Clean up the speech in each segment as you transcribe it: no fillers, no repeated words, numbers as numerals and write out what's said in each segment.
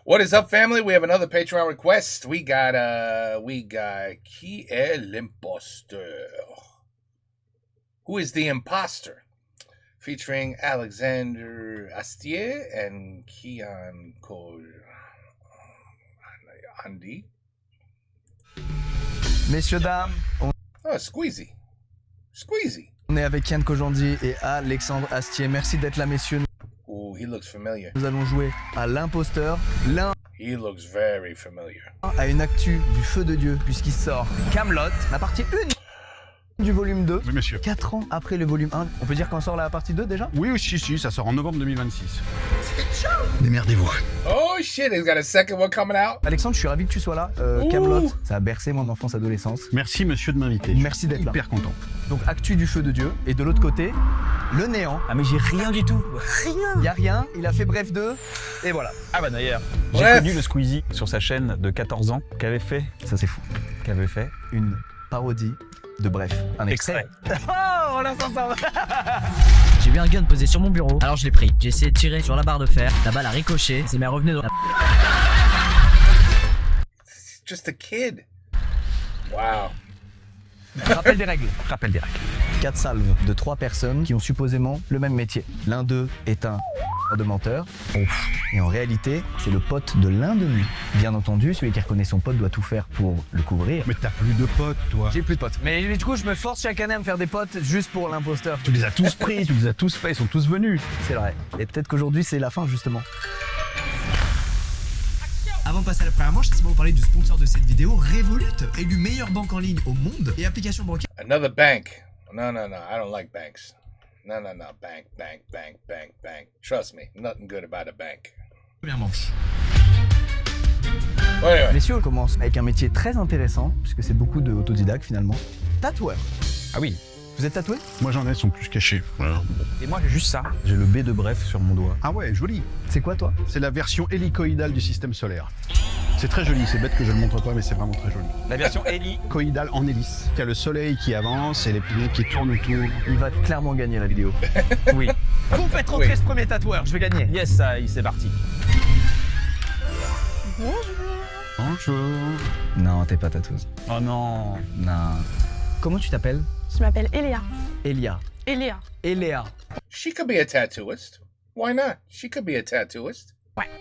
What is up, family? We have another Patreon request. We got Qui est l'imposteur? Who is the imposter? Featuring Alexander Astier and Kian Andy. Messieurs, dames, Oh, Squeezie. on est avec Kian Kojandi et Alexandre Astier. Merci d'être là, messieurs. Ooh, he looks familiar. Nous allons jouer à l'imposteur. L'un He looks very familiar. a une actu du feu de Dieu, puisqu'il sort Kaamelott, la partie 1 du volume 2. Oui, monsieur. 4 ans après le volume 1. On peut dire qu'on sort la partie 2 déjà? Oui, si, ça sort en novembre 2026. Démerdez-vous. Oh shit, he's got a second one coming out. Alexandre, je suis ravi que tu sois là. Kaamelott, ça a bercé mon enfance, adolescence. Merci, monsieur, de m'inviter. Merci d'être là. Hyper content. Donc, actu du feu de Dieu. Et de l'autre côté, le néant. Ah mais j'ai rien du tout. Il y a rien, il a fait Bref 2, et voilà. Ah bah d'ailleurs, j'ai Bref. connu le Squeezie sur sa chaîne de 14 ans qu'avait fait Une parodie de Bref. Un extrait. Oh, on l'a sent ça. J'ai vu un gun posé sur mon bureau, alors je l'ai pris. J'ai essayé de tirer sur la barre de fer, la balle a ricoché, c'est m'est revenu dans la... It's just a kid. Wow. Rappel des règles. 4 salves de 3 personnes qui ont supposément le même métier. L'un d'eux est un de menteur. Et en réalité, c'est le pote de l'un de nous. Bien entendu, celui qui reconnaît son pote doit tout faire pour le couvrir. Mais t'as plus de potes, toi. J'ai plus de potes. Mais du coup, je me force chaque année à me faire des potes juste pour l'imposteur. Tu les as tous pris, tu les as tous faits, ils sont tous venus. C'est vrai. Et peut-être qu'aujourd'hui, c'est la fin, justement. Avant de passer à la première manche, laissez-moi vous parler du sponsor de cette vidéo, Revolut, élu meilleure banque en ligne au monde et application bancaire. Another bank. No. I don't like banks. No. Bank. Trust me, nothing good about a bank. Première manche. Well, anyway. Messieurs, on commence avec un métier très intéressant, puisque c'est beaucoup de autodidactes finalement. Tatoueur. Ah oui. Vous êtes tatoué? Moi, j'en ai, sont plus cachés. Voilà. Et moi j'ai juste ça. J'ai le B de Bref sur mon doigt. Ah ouais, joli. C'est quoi, toi? C'est la version hélicoïdale du système solaire. C'est très joli, c'est bête que je le montre pas, mais c'est vraiment très joli. La version Ellie. Coïdale en hélice. Il y a le soleil qui avance et les planètes qui tournent autour. Il va clairement gagner la vidéo. Oui. Vous faites rentrer ce premier tatoueur, je vais gagner. Yes, ça, c'est parti. Bonjour. Non, t'es pas tatoueuse. Oh non. Non. Comment tu t'appelles? Je m'appelle Eléa. Elia. Eléa. Eléa. She could be a tattooist. Why not? She could be a tattooist.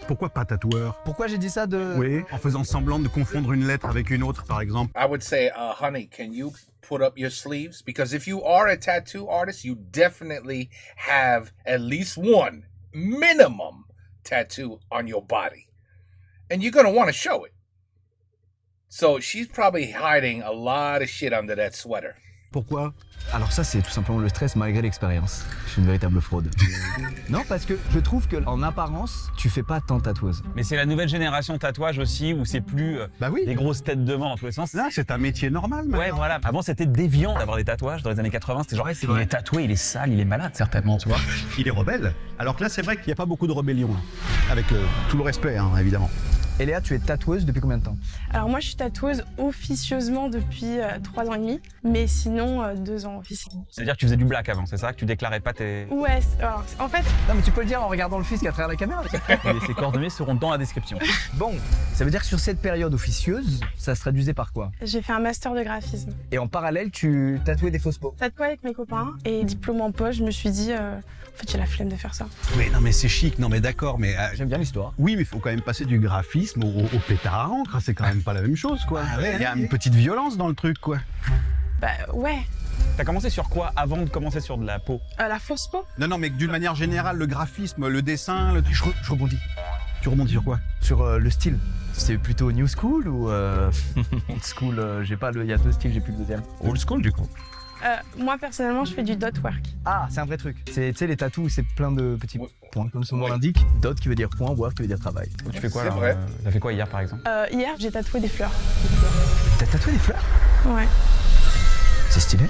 Pourquoi pas tatoueur? Pourquoi j'ai dit ça de... Oui, en faisant semblant de confondre une lettre avec une autre, par exemple. I would say, honey, can you put up your sleeves? Because if you are a tattoo artist, you definitely have at least one minimum tattoo on your body. And you're going to want to show it. So she's probably hiding a lot of shit under that sweater. Pourquoi? Alors ça, c'est tout simplement le stress malgré l'expérience. Je suis une véritable fraude. Non, parce que je trouve que en apparence, tu fais pas tant tatoueuse. Mais c'est la nouvelle génération tatouage aussi où c'est plus Bah oui. des grosses têtes de mort dans tous les sens. Là, c'est un métier normal, maintenant. Ouais, voilà. Avant, c'était déviant d'avoir des tatouages. Dans les années 80, c'était genre, il est tatoué, il est sale, il est malade, certainement, tu vois. Il est rebelle. Alors que là, c'est vrai qu'il n'y a pas beaucoup de rébellion, là. Avec tout le respect, hein, évidemment. Eléa, tu es tatoueuse depuis combien de temps? Alors moi je suis tatoueuse officieusement depuis 3 ans et demi, mais sinon 2 ans officiellement. C'est-à-dire que tu faisais du black avant, c'est ça? Que tu déclarais pas tes... Ouais, alors en fait, Non, mais tu peux le dire en regardant le fisc à travers la caméra. Et ses coordonnées seront dans la description. Bon, ça veut dire que sur cette période officieuse, ça se traduisait par quoi? j'ai fait un master de graphisme. Et en parallèle, tu tatouais des fausses peaux. Tatoué avec mes copains et diplôme en poche, je me suis dit, en fait j'ai la flemme de faire ça. Oui, non, mais c'est chic. Non, mais d'accord, mais... J'aime bien l'histoire. Oui, mais il faut quand même passer du graphisme au pétard à encre. C'est quand même pas la même chose, quoi. Il y a une petite violence dans le truc, quoi. Bah ouais, T'as commencé sur quoi avant de commencer sur de la peau? la fausse peau. Non, mais d'une manière générale, le graphisme, le dessin... Je rebondis. Tu rebondis sur quoi? Sur le style. C'est plutôt new school ou old school? J'ai pas le... Il y a 2 styles, j'ai plus le deuxième. Old school du coup. Moi personnellement je fais du dot work. Ah, c'est un vrai truc. C'est, tu sais, les tatous, c'est plein de petits Ouais. points, comme son nom Ouais. l'indique. Dot qui veut dire point, work qui veut dire travail. Tu fais quoi C'est là vrai. T'as fait quoi hier par exemple? Hier j'ai tatoué des fleurs. T'as tatoué des fleurs? Ouais, C'est stylé.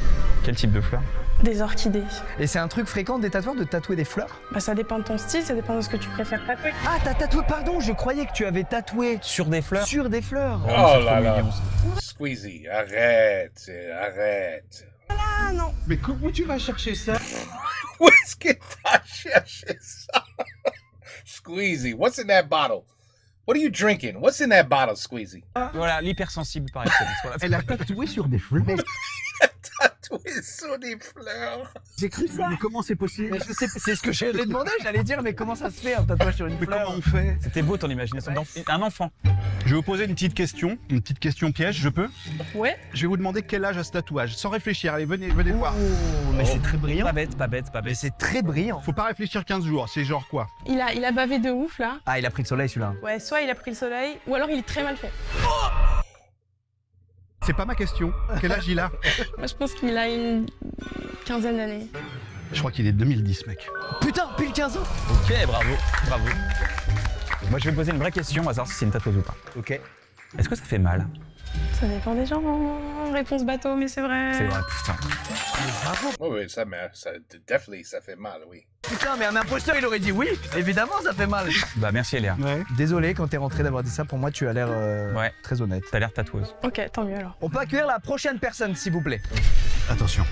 Quel type de fleurs? des orchidées. Et c'est un truc fréquent des tatoueurs de tatouer des fleurs? Bah ça dépend de ton style, ça dépend de ce que tu préfères tatouer. Ah, t'as tatoué, pardon, je croyais que tu avais tatoué Sur des fleurs? sur des fleurs. Oh c'est trop là là. mignon, ça. Squeezie, arrête. Ah non, Mais où tu vas chercher ça? Où est-ce que t'as cherché ça? Squeezie, what's in that bottle? What are you drinking? What's in that bottle, Squeezie? Voilà, l'hypersensible par excellence. Voilà. Elle a tatoué sur des fleurs. Tatoué sur des fleurs. J'ai cru ça. Mais comment c'est possible? C'est ce que j'allais demander, j'allais dire, mais comment ça se fait un tatouage sur une Mais fleur? comment on fait? C'était beau ton imagination. Un enfant. Je vais vous poser une petite question piège, je peux? Ouais. Je vais vous demander quel âge a ce tatouage, sans réfléchir. Allez, venez voir. Oh, mais c'est très brillant. Pas bête, pas bête, pas Mais bête. c'est très brillant. Faut pas réfléchir 15 jours, c'est genre quoi? Il a bavé de ouf là. Ah, il a pris le soleil celui-là. Ouais, soit il a pris le soleil, ou alors il est très mal fait. C'est pas ma question. Quel âge il a? Moi je pense qu'il a une quinzaine d'années. Je crois qu'il est 2010, mec. Putain, pile 15 ans. Ok, bravo, bravo. Moi, je vais poser une vraie question, on va savoir si c'est une tatoueuse ou pas. Ok. Est-ce que ça fait mal? Ça dépend des gens. Réponse bateau, mais c'est vrai. C'est vrai, putain. Oh, oui, ça definitely, ça fait mal, oui. Putain, mais un imposteur, il aurait dit oui. Évidemment, ça fait mal. Bah, merci Léa. Ouais. Désolé quand t'es rentré d'avoir dit ça. Pour moi, tu as l'air Ouais. très honnête. T'as l'air tatoueuse. Ok, tant mieux alors. On peut accueillir la prochaine personne, s'il vous plaît. Attention.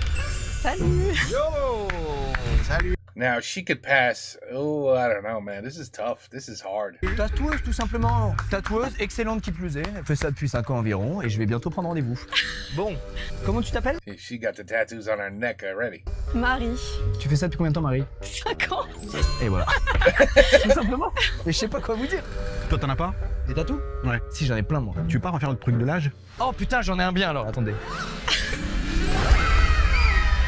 Salut. Yo. Salut. Now, she could pass. Oh, I don't know, man. This is tough. This is hard. Tatoueuse, tout simplement. Tatoueuse, excellente qui plus est. Elle fait ça depuis 5 ans environ et je vais bientôt prendre rendez-vous. Bon, comment tu t'appelles? She got the tattoos on her neck already. Marie. Tu fais ça depuis combien de temps, Marie? 5 ans. Et voilà. Tout simplement. Mais je sais pas quoi vous dire. Toi, t'en as pas? Des tatous? Ouais. Si, j'en ai plein, moi. Tu veux pas refaire le truc de l'âge? Oh putain, j'en ai un bien alors, attendez.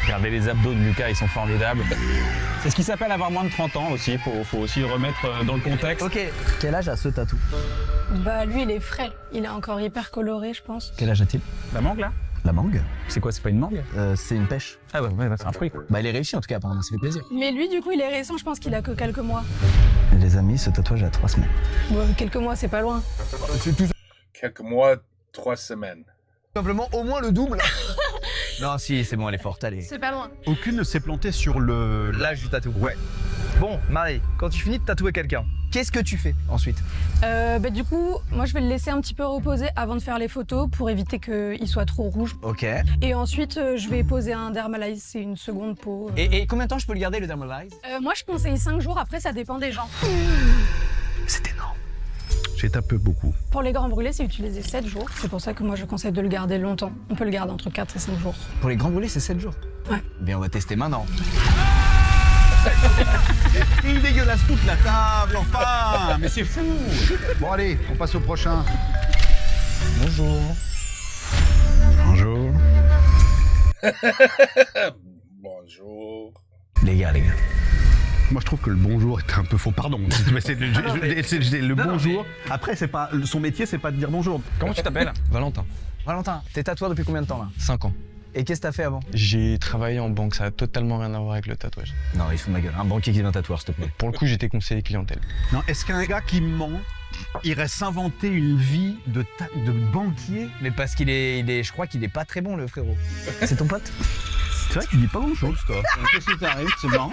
Regardez les abdos de Lucas, ils sont formidables. C'est ce qui s'appelle avoir moins de 30 ans aussi, faut aussi le remettre dans le contexte. Ok. Quel âge a ce tatou? Bah lui il est frais, il est encore hyper coloré je pense. Quel âge a-t-il? La mangue là? La mangue? C'est quoi, c'est pas une mangue? C'est une pêche. Ah ouais, c'est un fruit quoi. Bah, il est réussi en tout cas, apparemment, ça fait plaisir. Mais lui du coup il est récent, je pense qu'il a que quelques mois. Les amis, ce tatouage a 3 semaines. Bon, quelques mois c'est pas loin. C'est tout Quelques mois, 3 semaines. simplement au moins le double. Non, si, c'est bon, elle est forte, allez. C'est pas loin. Aucune ne s'est plantée sur le... L'âge du tatou. Ouais. Bon, Marie, quand tu finis de tatouer quelqu'un, qu'est-ce que tu fais ensuite? Bah du coup, moi je vais le laisser un petit peu reposer avant de faire les photos pour éviter qu'il soit trop rouge. Ok. Et ensuite je vais poser un Dermalize, c'est une seconde peau. Et combien de temps je peux le garder, le Dermalize? Moi je conseille 5 jours, après ça dépend des gens. C'est énorme. J'ai tapé beaucoup. Pour les grands brûlés c'est utilisé 7 jours, c'est pour ça que moi je conseille de le garder longtemps. On peut le garder entre 4 et 5 jours. Pour les grands brûlés, c'est 7 jours. Ouais. Bien, on va tester maintenant. Il dégueulasse toute la table, enfin. Mais c'est fou. Bon allez, on passe au prochain. Bonjour. Bonjour. Bonjour. Les gars. Moi je trouve que le bonjour est un peu faux, pardon. Mais c'est le bonjour. Après, c'est pas son métier, c'est pas de dire bonjour. Comment tu t'appelles? Valentin, Valentin, t'es tatoueur depuis combien de temps là? 5 ans. Et qu'est-ce que t'as fait avant? J'ai travaillé en banque, ça a totalement rien à voir avec le tatouage. Non, il se fout de ma gueule. Un banquier qui devient tatoueur, s'il te plaît. Pour le coup, j'étais conseiller clientèle. Non, est-ce qu'un gars qui ment irait s'inventer une vie de banquier? Mais parce qu'il est, je crois qu'il est pas très bon, le frérot. C'est ton pote? C'est vrai que tu dis pas grand-chose, toi. Qu'est-ce qui t'arrive? C'est marrant.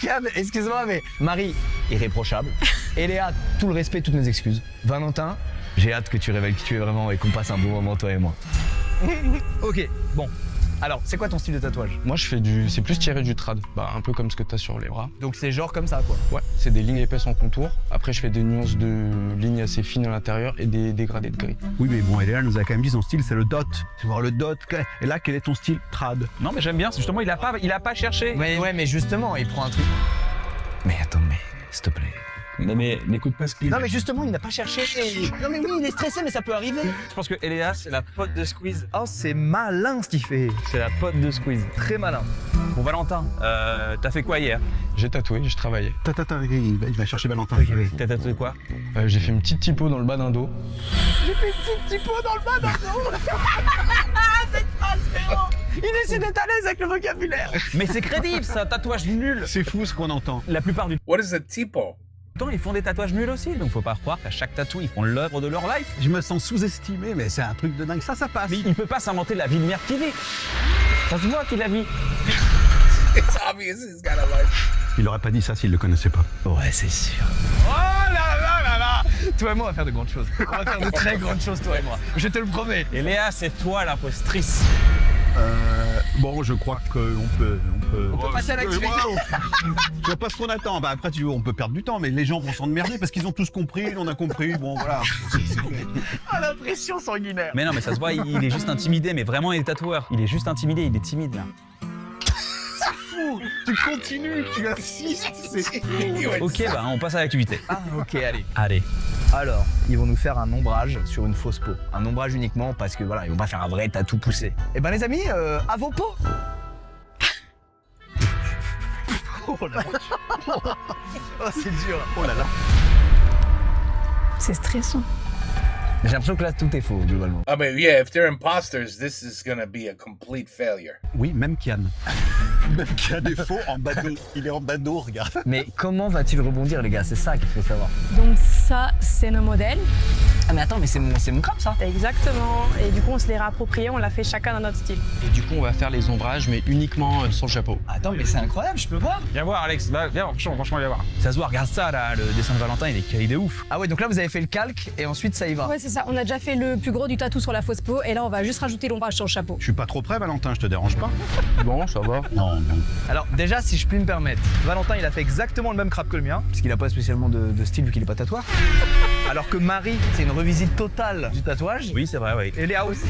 Cam, excuse-moi, mais Marie, irréprochable. Et Léa, tout le respect, toutes mes excuses. Valentin, j'ai hâte que tu révèles qui tu es vraiment et qu'on passe un bon moment, toi et moi. Ok, bon. Alors, c'est quoi ton style de tatouage? Moi, je fais c'est plus tiré du trad, bah, un peu comme ce que t'as sur les bras. Donc c'est genre comme ça, quoi. Ouais, c'est des lignes épaisses en contour. Après, je fais des nuances de lignes assez fines à l'intérieur et des dégradés de gris. Oui, mais bon, Léa nous a quand même dit son style, c'est le dot. Tu vois le dot. Et là, quel est ton style trad? Non mais j'aime bien, justement il a pas cherché. Mais ouais, mais justement, il prend un truc. Mais attends, mais s'il te plaît. Mais n'écoute pas ce qu'il Non, mais justement, il n'a pas cherché. Non, mais oui, il est stressé, mais ça peut arriver. Je pense que Eléa c'est la pote de Squeeze. Oh, c'est malin ce qu'il fait. C'est la pote de Squeeze. Très malin. Bon Valentin, t'as fait quoi hier? J'ai tatoué, je travaillais. Attends, il va chercher Valentin. T'as tatoué quoi? J'ai fait une petite typo dans le bas d'un dos. Il essaie d'être à l'aise avec le vocabulaire. Mais c'est crédible, c'est un tatouage nul. C'est fou ce qu'on entend. La plupart du What is a typo? temps, ils font des tatouages nuls aussi, donc faut pas croire qu'à chaque tatou, ils font l'œuvre de leur life. Je me sens sous-estimé, mais c'est un truc de dingue. Ça passe. Mais il peut pas s'inventer la vie de merde qu'il vit. Ça se voit qu'il la vit. It's obvious he's got a life. Il aurait pas dit ça s'il le connaissait pas. Ouais, c'est sûr. Oh là là là là. Toi et moi, on va faire de grandes choses. On va faire de très grandes choses, toi et moi. Je te le promets. Et Léa, c'est toi l'impostrice. Bon, je crois qu'on peut... On peut passer à l'activité. Je vois pas ce qu'on attend. Bah après, on peut perdre du temps, mais les gens vont s'emmerder parce qu'ils ont tous compris, on a compris, bon voilà. Ah, la pression sanguinaire. Mais non, mais ça se voit, il est juste intimidé, mais vraiment, il est tatoueur. Il est juste intimidé, il est timide, là. Tu continues, tu insistes, c'est fou. Ok, bah, on passe à l'activité. Ah, ok, allez. Allez. Alors, ils vont nous faire un ombrage sur une fausse peau. Un ombrage uniquement parce que voilà, ils vont pas faire un vrai tatou poussé. Eh ben les amis, à vos peaux. Oh la vache. Oh, c'est dur. Oh là là. C'est stressant. J'ai l'impression que là tout est faux globalement. I mean, yeah, if they're imposters, this is gonna be a complete failure. Oui, même Kian. Même Kian est faux en bas d'eau. Il est en bas d'eau, regarde. Mais comment va-t-il rebondir les gars? C'est ça qu'il faut savoir. Donc ça, c'est nos modèles. Ah mais attends, mais c'est mon crâne ça. Exactement. Et du coup, on se les réapproprie, on l'a fait chacun dans notre style. Et du coup, on va faire les ombrages, mais uniquement sur le chapeau. Attends, mais c'est incroyable, je peux voir. Viens voir, Alex. Viens, franchement, viens voir. Ça se voit, regarde ça, là. Le dessin de Valentin, il est quali de ouf. Ah ouais, donc là vous avez fait le calque et ensuite ça y va. Ouais, c'est ça. On a déjà fait le plus gros du tatou sur la fausse peau et là, on va juste rajouter l'ombrage sur le chapeau. Je suis pas trop près, Valentin, je te dérange pas? Bon, ça va. Non. Alors déjà, si je puis me permettre, Valentin il a fait exactement le même crabe que le mien, parce qu'il a pas spécialement de style vu qu'il est pas tatoueur. Alors que Marie, c'est une revisite totale du tatouage. Oui, c'est vrai, oui. Et Léa aussi.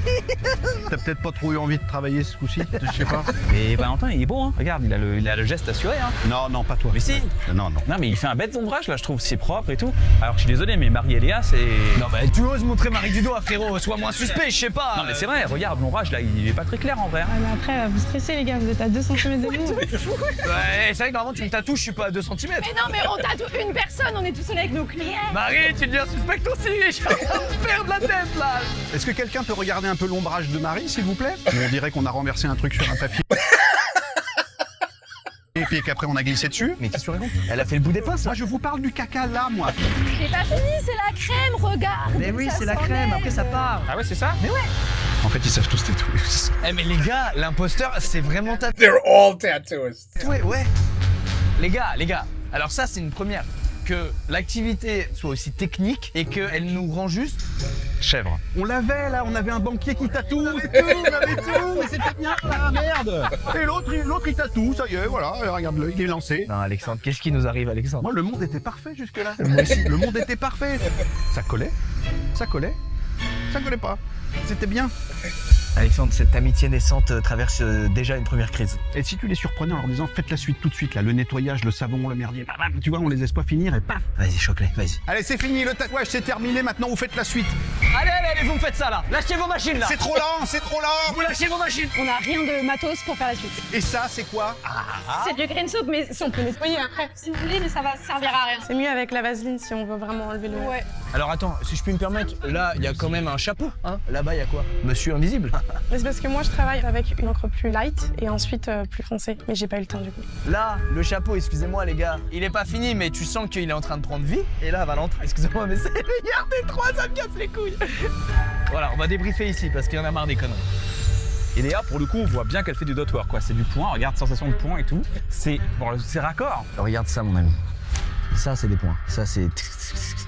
T'as peut-être pas trop eu envie de travailler ce coup-ci, je sais pas. Et Valentin, il est bon, hein. Regarde, il a le geste assuré, hein. Non, pas toi. Mais si. Non. Non, mais il fait un bête ombrage, là, je trouve. C'est propre et tout. Alors, je suis désolé, mais Marie et Léa, c'est... Non bah tu oses montrer Marie du doigt frérot, sois moins suspect, je sais pas. Non, mais c'est vrai, regarde, l'ombrage, là, il est pas très clair, en vrai. Ah, mais après, vous stressez les gars, vous êtes à 2 cm de nous. Ouais, c'est vrai que normalement tu me tatoues, je suis pas à 2 cm. Mais non, mais on tatoue une personne, on est tout seul avec nos clients. Marie, tu deviens suspect aussi, je suis en train de perdre la tête là. Est-ce que quelqu'un peut regarder un peu l'ombrage de Marie, s'il vous plaît? On dirait qu'on a renversé un truc sur un papier. Et puis qu'après on a glissé dessus. Mais qu'est-ce que tu racontes? Elle a fait le bout des pinces là. Moi je vous parle du caca là, moi. C'est pas fini, c'est la crème, regarde. Mais oui, Ça c'est la s'en crème, mêle. après ça part. Ah ouais, c'est ça? Mais ouais. En fait, ils savent tous tatouer. Eh mais les gars, l'imposteur c'est vraiment tatoué. They're all tattooists. Ouais. Les gars, alors ça c'est une première. Que l'activité soit aussi technique et qu'elle nous rend juste Chèvre. On l'avait là, on avait un banquier qui tatoue, c'est tout, on avait tout, mais c'était bien là, merde. Et l'autre il tatoue, ça y est, voilà, regarde-le, il est lancé. Non Alexandre, qu'est-ce qui nous arrive Alexandre? Moi le monde était parfait jusque là. Moi aussi, le monde était parfait. Ça collait pas. C'était bien. Alexandre, cette amitié naissante traverse déjà une première crise. Et si tu les surprenais en leur disant faites la suite tout de suite là, le nettoyage, le savon, le merdier, bam, bam, tu vois, on les laisse pas finir et paf. Vas-y, choque-les, vas-y. Allez, c'est fini, le tatouage c'est terminé, maintenant vous faites la suite. Allez, vous me faites ça là. Lâchez vos machines là. C'est trop lent. Vous lâchez vos machines. On a rien de matos pour faire la suite. Et ça, c'est quoi? C'est du green soap, mais si on peut nettoyer après. Si vous voulez, mais ça va servir à rien. C'est mieux avec la vaseline si on veut vraiment enlever le... Ouais. Alors attends, si je puis me permettre, là il y a quand même un chapeau, hein. Là-bas il y a quoi? Monsieur Invisible. Mais c'est parce que moi, je travaille avec une encre plus light et ensuite plus foncée. Mais j'ai pas eu le temps du coup. Là, le chapeau, excusez-moi les gars, il est pas fini, mais tu sens qu'il est en train de prendre vie. Et là, Valentin, excusez-moi, mais c'est le meilleur des trois, ça me casse les couilles. Voilà, on va débriefer ici parce qu'il y en a marre des conneries. Et Léa, pour le coup, on voit bien qu'elle fait du dot work, quoi. C'est du point, regarde, sensation de point et tout. C'est raccord. Regarde ça, mon ami. Ça, c'est des points. Ça, c'est...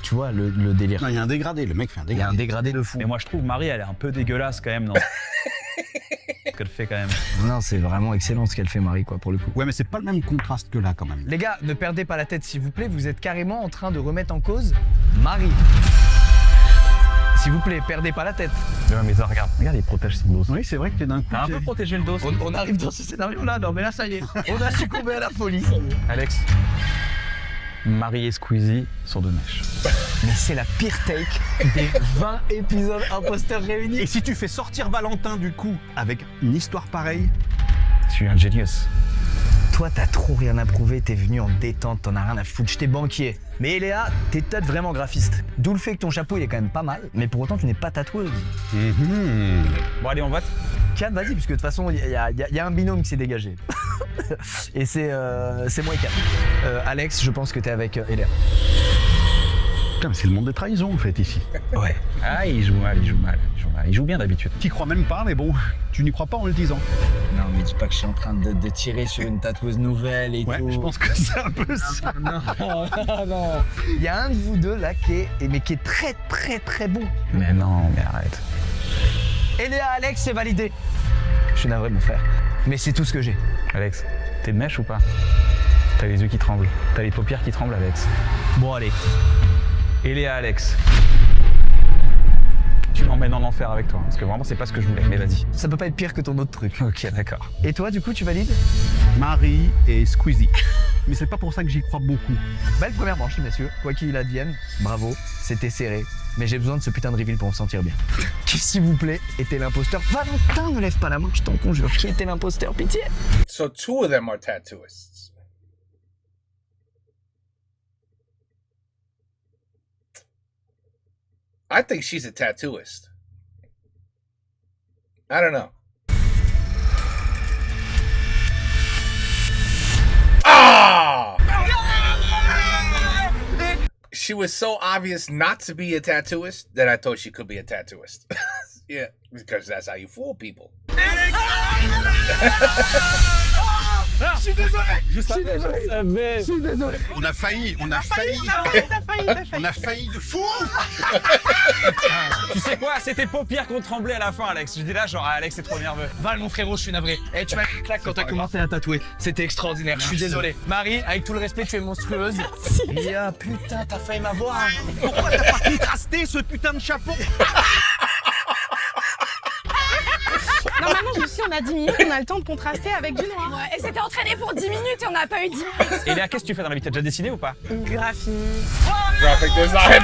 Tu vois, le délire. Non, il y a un dégradé, le mec fait un Il y a un dégradé. dégradé de fou. Mais moi, je trouve Marie, elle est un peu dégueulasse quand même, non? Ce qu'elle fait quand même. Non, c'est vraiment excellent ce qu'elle fait, Marie, quoi, pour le coup. Ouais, mais c'est pas le même contraste que là quand même. Les gars, ne perdez pas la tête, s'il vous plaît. Vous êtes carrément en train de remettre en cause Marie. S'il vous plaît, perdez pas la tête. Mais ça, regarde, il protège son dos. Oui, c'est vrai que t'es d'un coup. T'as un peu protégé le dos. On arrive dans ce scénario-là. Non, mais là, ça y est. On a succombé à la folie. Alex, Marie et Squeezie sont de mèche. Mais c'est la pire take des 20 épisodes imposteurs réunis. Et si tu fais sortir Valentin du coup avec une histoire pareille, Je suis un genius. Toi, t'as trop rien à prouver, t'es venu en détente, t'en as rien à foutre, j'étais banquier. Mais Léa, t'es peut-être vraiment graphiste. D'où le fait que ton chapeau, il est quand même pas mal, mais pour autant, tu n'es pas tatoueuse. Bon, allez, on vote. Kian, vas-y, puisque de toute façon, il y a un binôme qui s'est dégagé. Et c'est moi et Kian. Alex, je pense que t'es avec Léa. Putain, mais c'est le monde des trahisons en fait ici. Ouais. Ah, il joue mal. Il joue bien d'habitude. T'y crois même pas, mais bon, tu n'y crois pas en le disant. Non, mais dis pas que je suis en train de tirer sur une tatoueuse nouvelle et Ouais, tout. je pense que c'est un peu ça. Non. Il y a un de vous deux là qui est très très très bon. Mais non, mais arrête. Et Léa, Alex, c'est validé. Je suis navré, mon frère. Mais c'est tout ce que j'ai. Alex, t'es de mèche ou pas? T'as les yeux qui tremblent. T'as les paupières qui tremblent, Alex. Bon, allez. Et Léa, Alex. Tu m'emmènes en enfer avec toi, parce que vraiment c'est pas ce que je voulais, mais vas-y. Ça peut pas être pire que ton autre truc. Ok, d'accord. Et toi, du coup, tu valides? Marie et Squeezie. Mais c'est pas pour ça que j'y crois beaucoup. Belle première manche, messieurs. Quoi qu'il advienne, bravo, c'était serré. Mais j'ai besoin de ce putain de reveal pour me sentir bien. Qui, s'il vous plaît, était l'imposteur? Valentin, ne lève pas la main, je t'en conjure. Qui était l'imposteur, pitié? So 2 of them are tattooists. I think she's a tattooist. I don't know. Ah! She was so obvious not to be a tattooist that I thought she could be a tattooist. Yeah, because that's how you fool people. Je suis désolé. Je suis désolé. On a failli. T'as failli. On a failli de fou. Tu sais quoi? C'était paupières qu'on tremblait à la fin, Alex. J'étais là genre, ah, Alex c'est trop nerveux. Val, mon frérot, je suis navré. Eh, tu m'as mis une claque quand t'as commencé à tatouer. C'était extraordinaire, je suis désolé. Marie, avec tout le respect, tu es monstrueuse. Lia, putain, t'as failli m'avoir. Pourquoi t'as pas contrasté ce putain de chapeau? Normalement, je me suis dit, on a 10 minutes, on a le temps de contraster avec du noir. Ouais, et c'était entraîné pour 10 minutes et on n'a pas eu 10 minutes. Et Léa, qu'est-ce que tu fais dans la vie? T'as déjà dessiné ou pas? Graphie. Graphic design.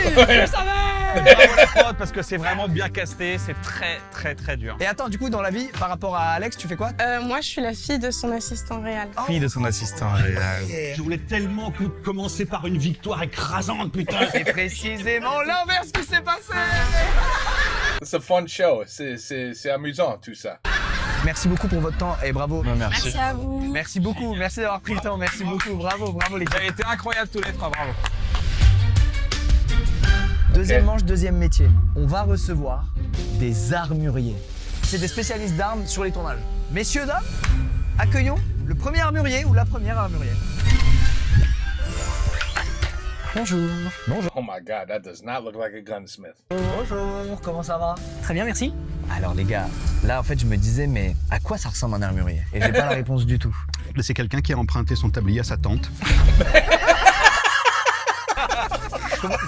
Je savais. Bravo la prod, parce que c'est vraiment bien casté, c'est très très très dur. Et attends, du coup, dans la vie, par rapport à Alex, tu fais quoi? Moi, je suis la fille de son assistant réel. Fille de son assistant. Je voulais tellement commencer par une victoire écrasante, putain. C'est précisément l'inverse qui s'est passé. It's a fun show. C'est amusant tout ça. Merci beaucoup pour votre temps et bravo. Merci. Merci à vous. Merci beaucoup, merci d'avoir pris le temps, merci beaucoup, bravo les Vous gars. avez été incroyables tous les trois, bravo. Deuxième manche, deuxième métier. On va recevoir des armuriers. C'est des spécialistes d'armes sur les tournages. Messieurs, dames, accueillons le premier armurier ou la première armurière. Bonjour. Bonjour. Oh my god, that does not look like a gunsmith. Bonjour, comment ça va? Très bien, merci. Alors les gars, là en fait je me disais mais à quoi ça ressemble un armurier? Et j'ai pas la réponse du tout. C'est quelqu'un qui a emprunté son tablier à sa tante.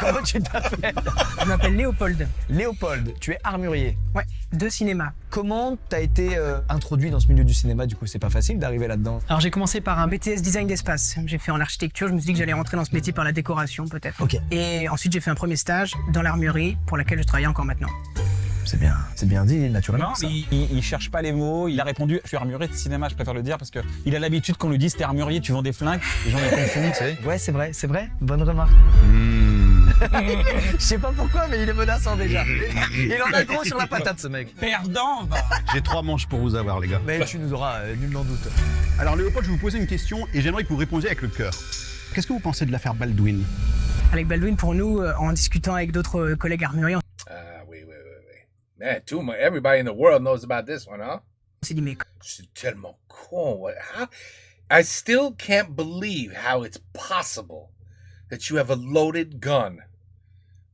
Comment tu t'appelles? Je m'appelle Léopold. Léopold, tu es armurier. Ouais, de cinéma. Comment t'as été introduit dans ce milieu du cinéma? Du coup, c'est pas facile d'arriver là-dedans. Alors j'ai commencé par un BTS design d'espace. J'ai fait en architecture, je me suis dit que j'allais rentrer dans ce métier par la décoration peut-être. Ok. Et ensuite j'ai fait un premier stage dans l'armurerie pour laquelle je travaille encore maintenant. C'est bien dit, naturellement. Non, ça. il cherche pas les mots, il a répondu, je suis armurier de cinéma, je préfère le dire, parce que il a l'habitude qu'on lui dise t'es armurier, tu vends des flingues, les gens les confondent, tu sais. Ouais, c'est vrai, bonne remarque. Je sais pas pourquoi, mais il est menaçant déjà. Il en a gros sur la patate, ce mec. Perdant, bah. J'ai 3 manches pour vous avoir, les gars. Mais tu nous auras nul n'en doute. Alors, Léopold, je vais vous poser une question et j'aimerais que vous répondiez avec le cœur. Qu'est-ce que vous pensez de l'affaire Baldwin? Avec Baldwin, pour nous, en discutant avec d'autres collègues armuriers, Wait. Man, too much. Everybody in the world knows about this one, huh? on s'est dit mais C'est tellement con. I still can't believe how it's possible that you have a loaded gun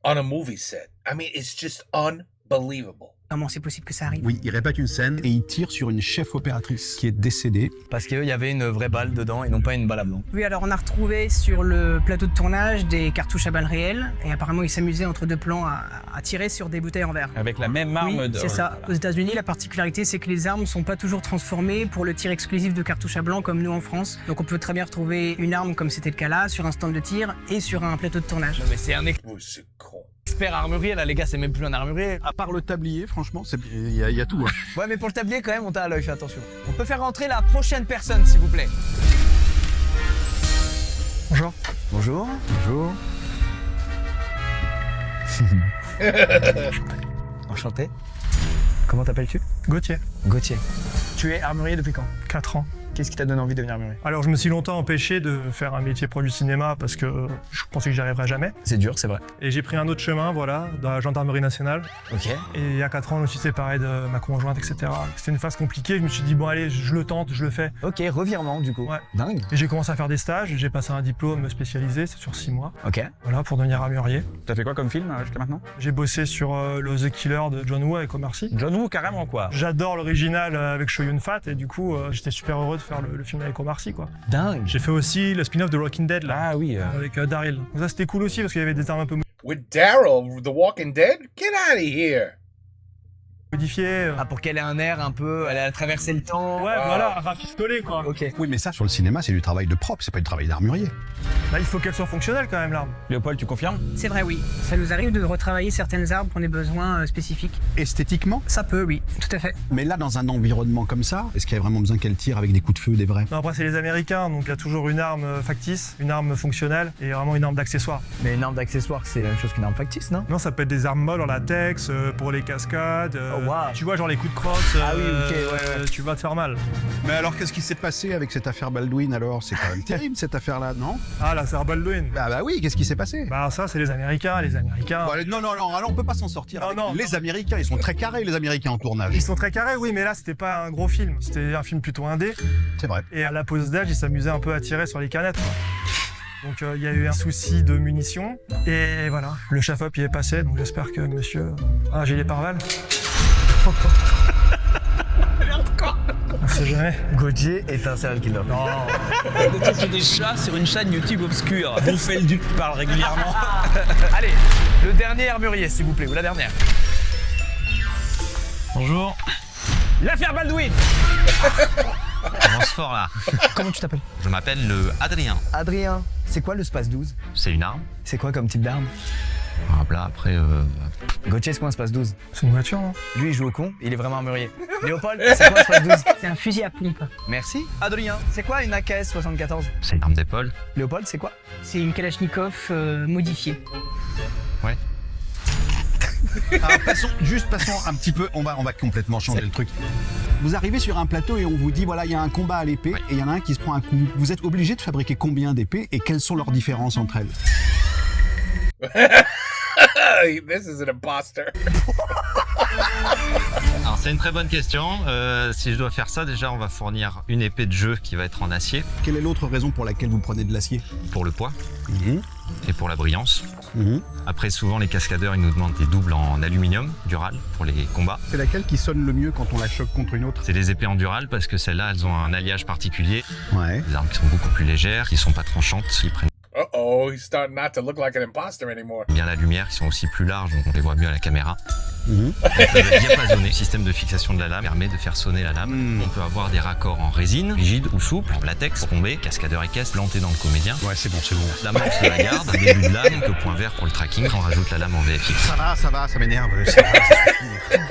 on a movie set. I mean, it's just unbelievable. comment c'est possible que ça arrive? Oui, il répète une scène et il tire sur une chef opératrice qui est décédée. Parce qu'il y avait une vraie balle dedans et non pas une balle à blanc. Oui, alors on a retrouvé sur le plateau de tournage des cartouches à balles réelles et apparemment il s'amusait entre deux plans à tirer sur des bouteilles en verre. Avec la même arme Oui, de... c'est ça. Aux États-Unis, la particularité, c'est que les armes sont pas toujours transformées pour le tir exclusif de cartouches à blanc comme nous en France. Donc on peut très bien retrouver une arme comme c'était le cas là sur un stand de tir et sur un plateau de tournage. Mais c'est un Oh, c'est con. expert armurier là, les gars, c'est même plus un armurier. À part le tablier, franchement, il y a tout. Hein. Ouais, mais pour le tablier, quand même, on t'a à l'œil, fais attention. On peut faire rentrer la prochaine personne, s'il vous plaît. Bonjour. Bonjour. Bonjour. Enchanté. Comment t'appelles-tu? Gauthier. Gauthier. Tu es armurier depuis quand? 4 ans. Qu'est-ce qui t'a donné envie de devenir armurier? Alors je me suis longtemps empêché de faire un métier proche du cinéma parce que je pensais que j'y arriverais jamais. C'est dur, c'est vrai. Et j'ai pris un autre chemin, voilà, dans la gendarmerie nationale. Ok. Et il y a 4 ans, je me suis séparé de ma conjointe, etc. C'était une phase compliquée, je me suis dit bon allez, je le tente, je le fais. Ok, revirement du coup. Ouais. Dingue. Et j'ai commencé à faire des stages, j'ai passé un diplôme spécialisé, c'est sur 6 mois. Ok. Voilà, pour devenir armurier. T'as fait quoi comme film jusqu'à maintenant? J'ai bossé sur le The Killer de John Woo avec Omar Sy. John Woo, carrément quoi. J'adore l'original avec Chow Yun-fat et du coup j'étais super heureux de faire le film avec Omar Sy quoi. Dingue. J'ai fait aussi le spin-off de Walking Dead là, Ah oui. avec Daryl. Donc ça c'était cool aussi parce qu'il y avait des armes un peu With Daryl, The Walking Dead? Get out of here. modifiées. Ah, pour qu'elle ait un air un peu, elle a traversé le temps. Ouais, voilà, rafistolé quoi. Ok. Oui, mais ça, sur le cinéma, c'est du travail de propre, c'est pas du travail d'armurier. Là, il faut qu'elle soit fonctionnelle quand même l'arme. Léopold, tu confirmes? C'est vrai, oui. Ça nous arrive de retravailler certaines armes pour des besoins spécifiques. Esthétiquement. Ça peut, oui, tout à fait. Mais là, dans un environnement comme ça, est-ce qu'il y a vraiment besoin qu'elle tire avec des coups de feu, des vrais? Non, après c'est les Américains, donc il y a toujours une arme factice, une arme fonctionnelle et vraiment une arme d'accessoire. Mais une arme d'accessoire, c'est la même chose qu'une arme factice, non? Non, ça peut être des armes molles en latex, pour les cascades. Oh, wow. Tu vois, genre les coups de crosse, Ah oui, ok, ouais. tu vas te faire mal. Mais alors, qu'est-ce qui s'est passé avec cette affaire Baldwin alors? C'est quand même terrible cette affaire-là, non? Ah, là, c'est Baldwin. Bah oui, qu'est-ce qui s'est passé? Bah ça, c'est les Américains, Bon, allez, non, alors on peut pas s'en sortir. Non, avec non, les Américains, ils sont très carrés, les Américains en tournage. Ils sont très carrés, oui, mais là, c'était pas un gros film. C'était un film plutôt indé. C'est vrai. Et à la pause d'âge, ils s'amusaient un peu à tirer sur les canettes, quoi. Donc il y a eu un souci de munitions. Et voilà, le chaff-up y est passé, donc j'espère que monsieur... Ah, j'ai les pare-balles. On sait jamais. Gauthier est un serial killer. Non. Gauthier sur des chats sur une chaîne YouTube obscure dont Felduc parle régulièrement. Allez, le dernier armurier, s'il vous plaît, ou la dernière. Bonjour. L'affaire Baldwin. Commence fort là. Comment tu t'appelles? Je m'appelle le Adrien. Adrien, c'est quoi le Space 12? C'est une arme. C'est quoi comme type d'arme? Ah, là, après, Gauthier, c'est quoi un Space 12? C'est une voiture, non? Lui, il joue au con, il est vraiment armurier. Léopold, c'est quoi un Space 12? C'est un fusil à pompe. Merci. Adrien, c'est quoi une AKS 74? c'est une arme d'épaule. Léopold, c'est quoi? C'est une Kalachnikov modifiée. Ouais. Alors, passons un petit peu, on va complètement changer le truc. Vous arrivez sur un plateau et on vous dit, voilà, il y a un combat à l'épée et il y en a un qui se prend un coup. Vous êtes obligé de fabriquer combien d'épées et quelles sont leurs différences entre elles? This is an imposter. Alors, c'est une très bonne question. Si je dois faire ça, déjà, on va fournir une épée de jeu qui va être en acier. Quelle est l'autre raison pour laquelle vous prenez de l'acier? Pour le poids et pour la brillance. Mhm. Après, souvent, les cascadeurs, ils nous demandent des doubles en aluminium, dural, pour les combats. C'est laquelle qui sonne le mieux quand on la choque contre une autre? C'est les épées en dural parce que celles-là, elles ont un alliage particulier. Ouais. Des armes qui sont beaucoup plus légères, qui sont pas tranchantes, qui prennent Uh-oh, he's starting not to look like an imposter anymore. bien la lumière, qui sont aussi plus larges, donc on les voit mieux à la caméra. Mhm. Elles peuvent être diapasonées. Le système de fixation de la lame permet de faire sonner la lame. On peut avoir des raccords en résine, rigide ou souple, en latex, tombé, cascadeur et caisse, planté dans le comédien. Ouais, c'est bon. L'amorce de la garde, un début de lame, que point vert pour le tracking, on rajoute la lame en VFX. Ça va, ça m'énerve. Ça va, ça suffit.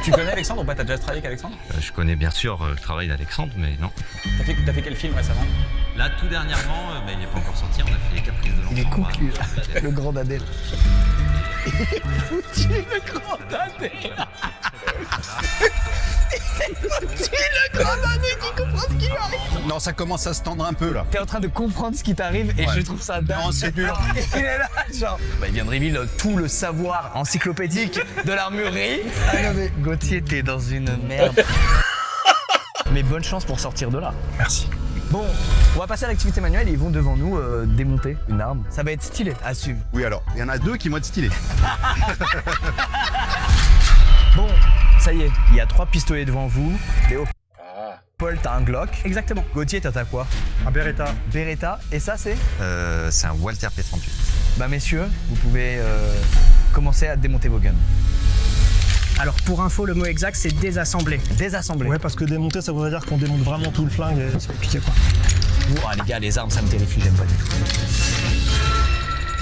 Tu connais Alexandre ou pas? T'as déjà travaillé avec Alexandre? Je connais bien sûr le travail d'Alexandre, mais non. T'as fait quel film récemment? Là, tout dernièrement, mais il n'est pas encore sorti, on a fait les Caprices de l'enfant. Il est conclu, le grand Adèle. Foutu le grand Adèle. Le grand Adèle qui comprend ce qui lui arrive. Non, ça commence à se tendre un peu là. T'es en train de comprendre ce qui t'arrive et je trouve ça dingue. Non, c'est dur. Il est là, genre. Bah, il vient de révéler tout le savoir encyclopédique de l'armurerie. Ah non, mais Gauthier, t'es dans une merde. Mais bonne chance pour sortir de là. Merci. Bon, on va passer à l'activité manuelle et ils vont devant nous démonter une arme. Ça va être stylé à suivre. Oui, alors, il y en a deux qui vont être stylés. Bon, ça y est, il y a 3 pistolets devant vous. Léo. Ah. Paul, t'as un Glock. Exactement. Gauthier, t'as quoi? Un Beretta. Beretta. Et ça, c'est? C'est un Walter P38. Bah, messieurs, vous pouvez commencer à démonter vos guns. Alors pour info, le mot exact c'est désassembler. Désassembler. Ouais, parce que démonter, ça voudrait dire qu'on démonte vraiment tout le flingue et c'est compliqué quoi. Oh, les gars, les armes, ça me terrifie, j'aime pas du tout.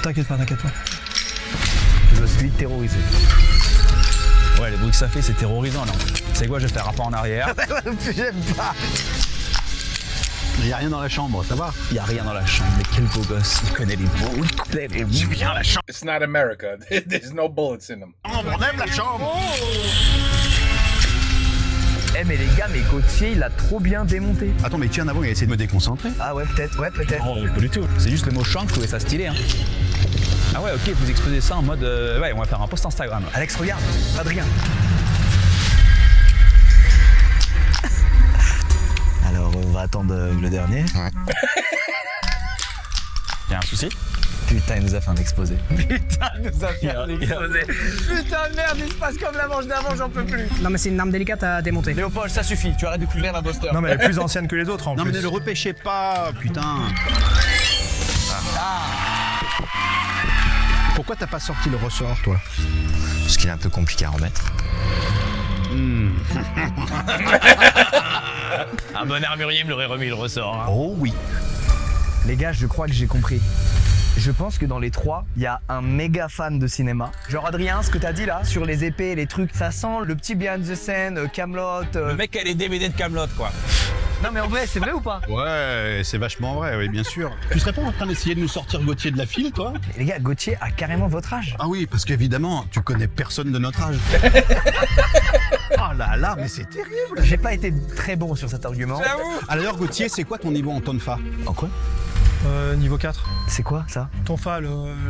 T'inquiète pas. Je suis terrorisé. Ouais, les bruits que ça fait, c'est terrorisant là. C'est quoi, je vais faire un pas en arrière. J'aime pas. Il n'y a rien dans la chambre, ça va? Il y a rien dans la chambre, mais quel beau gosse. Il connaît les mots, il connaît les mots. Viens la chambre. It's not America. There's no bullets in them. On aime la chambre. Eh mais les gars, mais Gauthier, il a trop bien démonté. Attends, mais tiens, avant, il a essayé de me déconcentrer. Ah ouais, peut-être, ouais, peut-être. Oh, pas du tout. C'est juste le mot chant que je trouvais ça stylé. Hein. Ah ouais, ok, vous exposez ça en mode. Ouais, on va faire un post Instagram. Là. Alex, regarde, Adrien. Alors, on va attendre le dernier. Ouais. Y a un souci? Putain, il nous a fait un exposé. Putain, il nous a fait un exposé. Putain de merde, il se passe comme la manche d'avant, j'en peux plus. Non mais c'est une arme délicate à démonter. Léopold, ça suffit, tu arrêtes de couvrir l'imposteur. Non mais elle est plus ancienne que les autres en Non, plus. mais ne le repêchez pas, putain. Pourquoi t'as pas sorti le ressort, toi? Parce qu'il est un peu compliqué à remettre. Un bon armurier me l'aurait remis le ressort. Hein. Oh oui. Les gars, je crois que j'ai compris. Je pense que dans les trois, il y a un méga fan de cinéma. Genre Adrien, ce que t'as dit là, sur les épées, les trucs, ça sent le petit behind the scene, Camelot. Le mec qui a les DVD de Camelot, quoi. Non mais en vrai, c'est vrai ou pas? Ouais, c'est vachement vrai, oui, bien sûr. Tu serais pas en train d'essayer de nous sortir Gauthier de la file, toi? Mais les gars, Gauthier a carrément votre âge. Ah oui, parce qu'évidemment, tu connais personne de notre âge. Oh là là, mais c'est terrible. J'ai pas été très bon sur cet argument. Alors Gauthier, c'est quoi ton niveau en tonfa? En quoi? Niveau 4. C'est quoi ça? Tonfa, la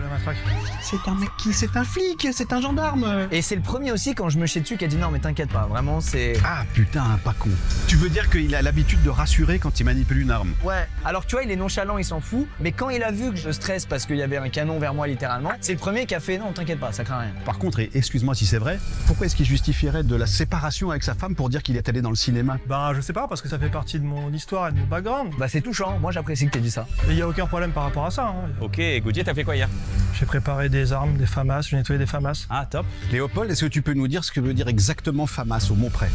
matraque. C'est un mec qui... C'est un flic, c'est un gendarme. Et c'est le premier aussi quand je me chie dessus qui a dit non mais t'inquiète pas, vraiment c'est... Ah putain, pas con. Tu veux dire qu'il a l'habitude de rassurer quand il manipule une arme? Ouais, alors tu vois il est nonchalant, il s'en fout, mais quand il a vu que je stresse parce qu'il y avait un canon vers moi littéralement, c'est le premier qui a fait non t'inquiète pas, ça craint rien. Par contre, et excuse-moi si c'est vrai, pourquoi est-ce qu'il justifierait de la séparation avec sa femme pour dire qu'il est allé dans le cinéma? Bah je sais pas, parce que ça fait partie de mon histoire et de mon background. Bah c'est touchant, moi j'apprécie que t'aies dit ça. Et y a aucun problème par rapport à ça. Hein. Ok, Gauthier, t'as fait quoi hier? J'ai préparé des armes, des FAMAS, j'ai nettoyé des FAMAS. Ah, top. Léopold, est-ce que tu peux nous dire ce que veut dire exactement FAMAS au mot près?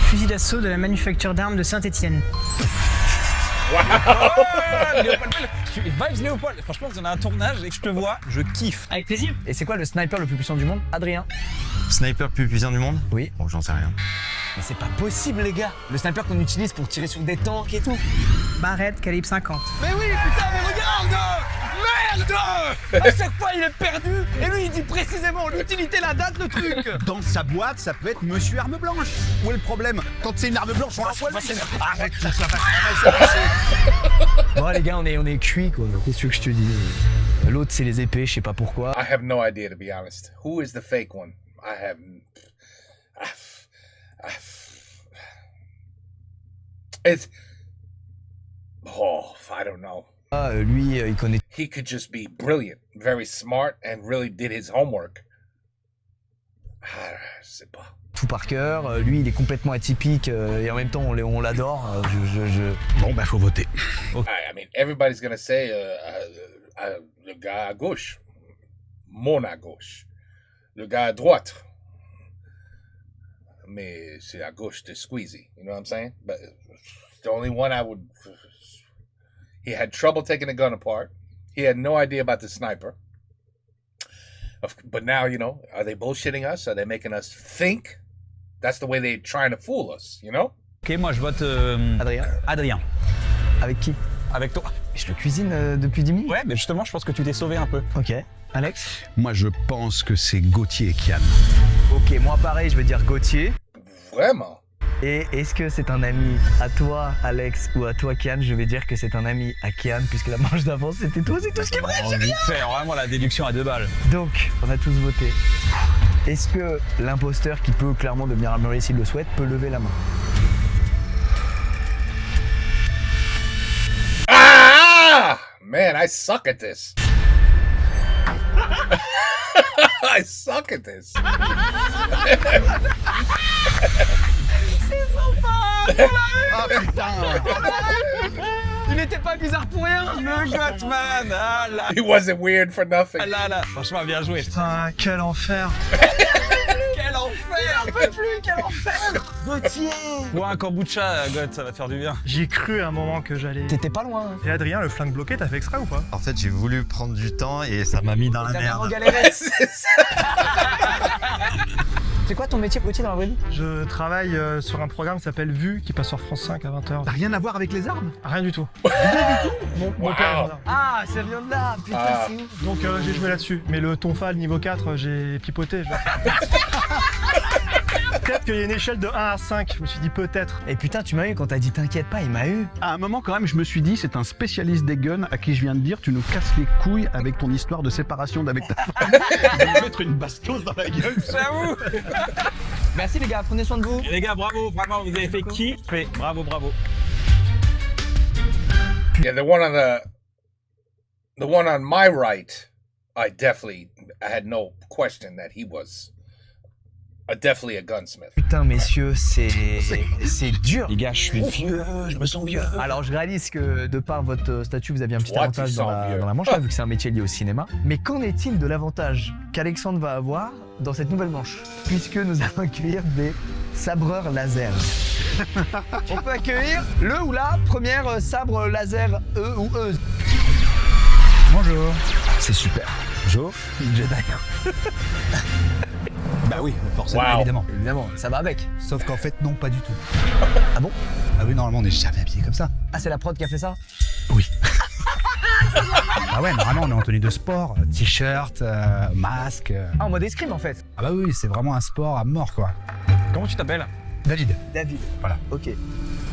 Fusil d'assaut de la manufacture d'armes de Saint-Étienne. Vibes Léopold, franchement, on a un tournage et que je te vois, je kiffe. Avec plaisir. Et c'est quoi le sniper le plus puissant du monde? Adrien. Sniper plus puissant du monde? Oui. Bon, j'en sais rien. Mais c'est pas possible les gars. Le sniper qu'on utilise pour tirer sur des tanks et tout. Barrette calibre 50. Mais oui putain mais regarde! Merde! À chaque fois il est perdu et lui il dit précisément l'utilité, la date, le truc. Dans sa boîte, ça peut être Monsieur Arme Blanche. Où est le problème? Quand c'est une arme blanche, on la voit. Arrête, ça va. Bon les gars on est cuits quoi. Qu'est-ce que tu veux que je te dise? L'autre c'est les épées, je sais pas pourquoi. I have no idea, to be honest. Who is the fake one? It's... Oh, I don't know. Lui, il connaît. He could just be brilliant, very smart, and really did his homework. Je sais pas. Tout par cœur. Lui, il est complètement atypique et en même temps, on l'adore. Bon, bah, faut voter. I mean, everybody's gonna say le gars à gauche, mon à gauche, le gars à droite. Mais c'est à gauche de Squeezie, you know what I'm saying? But the only one I would... He had trouble taking the gun apart. He had no idea about the sniper. But now, you know, are they bullshitting us? Are they making us think? That's the way they're trying to fool us, you know? Ok, moi je vote... Adrien. Adrien. Avec qui? Avec toi. Je le cuisine depuis 10 minutes. Ouais, mais justement, je pense que tu t'es sauvé un peu. Ok. Alex? Moi, je pense que c'est Gauthier et Kian. Ok, moi pareil, je vais dire Gauthier. Vraiment? Et est-ce que c'est un ami à toi, Alex, ou à toi, Kian? Je vais dire que c'est un ami à Kian, puisque la manche d'avance, c'était toi, c'est tout ce qui me reste. On vite faire vraiment la déduction à 2 balles. Donc, on a tous voté. Est-ce que l'imposteur, qui peut clairement devenir armurier s'il le souhaite, peut lever la main? Ah! Man, I suck at this. I suck at this. C'est sympa! Ah putain! Il n'était pas bizarre pour rien! Le Batman! Ah là! He wasn't weird for nothing. Ah là là! Franchement, bien joué. Putain, quel enfer! Quel enfer! Un peu plus, quel enfer! Gauthier! Bois un kombucha, God, ça va te faire du bien. J'ai cru à un moment que j'allais... T'étais pas loin. Hein. Et Adrien, le flingue bloqué, t'as fait exprès ou pas? En fait, j'ai voulu prendre du temps et ça m'a mis dans la T'as vraiment merde. galéré. C'est quoi ton métier, Gauthier, dans la vraie vie? Je travaille sur un programme qui s'appelle Vue, qui passe sur France 5 à 20h. T'as rien à voir avec les armes? Rien du tout. Mon Wow. père est gendarme. Ah, ça vient de là, putain, Ah. c'est ouf. Donc j'ai joué là-dessus. Mais le tonfa, le niveau 4, j'ai pipoté. Peut-être qu'il y a une échelle de 1 à 5, je me suis dit peut-être. Et putain, tu m'as eu quand t'as dit t'inquiète pas, il m'a eu. À un moment, quand même, je me suis dit, c'est un spécialiste des guns à qui je viens de dire, tu nous casses les couilles avec ton histoire de séparation d'avec ta femme. Je vais me mettre une bastos dans la gueule. J'avoue. Merci les gars, prenez soin de vous. Et les gars, bravo, vraiment, vous avez fait kiffer. Bravo, bravo. Yeah, the one on my right, I had no question that he was definitely a gunsmith. Putain messieurs, c'est dur. Les gars, je suis vieux, je me sens vieux. Alors je réalise que de par votre statut, vous aviez un petit What, avantage tu dans sens vieux. la manche, là, vu que c'est un métier lié au cinéma. Mais qu'en est-il de l'avantage qu'Alexandre va avoir dans cette nouvelle manche, puisque nous allons accueillir des sabreurs laser. On peut accueillir le ou la première sabre laser E ou E. Bonjour. C'est super. Jo, Jedi. Bah oui, forcément, Wow. évidemment. Évidemment, ça va avec. Sauf qu'en fait, non, pas du tout. Ah bon? Ah oui, normalement, on n'est jamais habillé comme ça. Ah, c'est la prod qui a fait ça? Oui. Ah ouais, normalement, on est en tenue de sport, t-shirt, masque. Ah, en mode escrime en fait. Ah bah oui, c'est vraiment un sport à mort, quoi. Comment tu t'appelles? David. David. Voilà. Ok.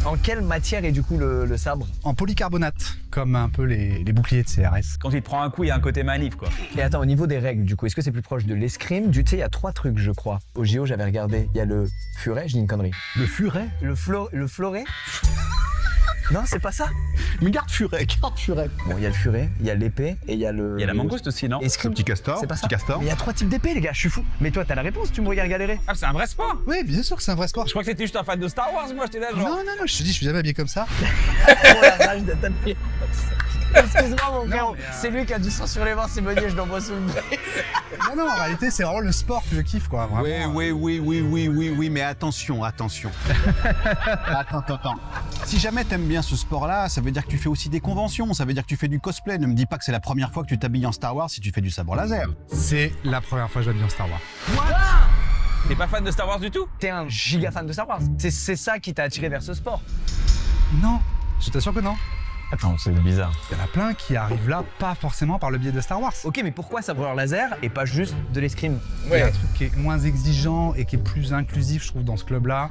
En quelle matière est du coup le sabre? En polycarbonate, comme un peu les boucliers de CRS. Quand il te prend un coup, il y a un côté manif, quoi. Et attends, au niveau des règles, du coup, est-ce que c'est plus proche de l'escrime? Tu sais, il y a 3 trucs, je crois. Au JO, j'avais regardé. Il y a le furet, je dis une connerie. Le furet? Le floret? Non, c'est pas ça? Mais garde furet. Bon, il y a le furet, il y a l'épée et il y a le... Il y a la mangouste aussi, non? Escrime. Petit castor. C'est pas ça? Petit castor. Mais il y a 3 types d'épées, les gars, je suis fou. Mais toi, t'as la réponse, tu me regardes galérer. Ah, c'est un vrai sport? Oui, bien sûr que c'est un vrai sport. Je crois que c'était juste un fan de Star Wars, moi, j'étais là, genre. Non, je te dis, je suis jamais habillé comme ça. Oh la rage de taper. Excuse-moi mon frère, c'est lui qui a du sang sur les mains, c'est meunier, je l'envoie sous le nez. Non, en réalité, c'est vraiment le sport que je kiffe, quoi. Vraiment. Oui, mais attention. Attends. Si jamais t'aimes bien ce sport-là, ça veut dire que tu fais aussi des conventions, ça veut dire que tu fais du cosplay. Ne me dis pas que c'est la première fois que tu t'habilles en Star Wars si tu fais du sabre laser. C'est la première fois que je m'habille en Star Wars. T'es pas fan de Star Wars du tout? T'es un giga fan de Star Wars. C'est ça qui t'a attiré vers ce sport. Non, je t'assure que non. Attends, c'est bizarre. Il y en a plein qui arrivent là, pas forcément par le biais de Star Wars. Ok, mais pourquoi sabreur laser et pas juste de l'escrime? Il y a un truc qui est moins exigeant et qui est plus inclusif, je trouve, dans ce club-là,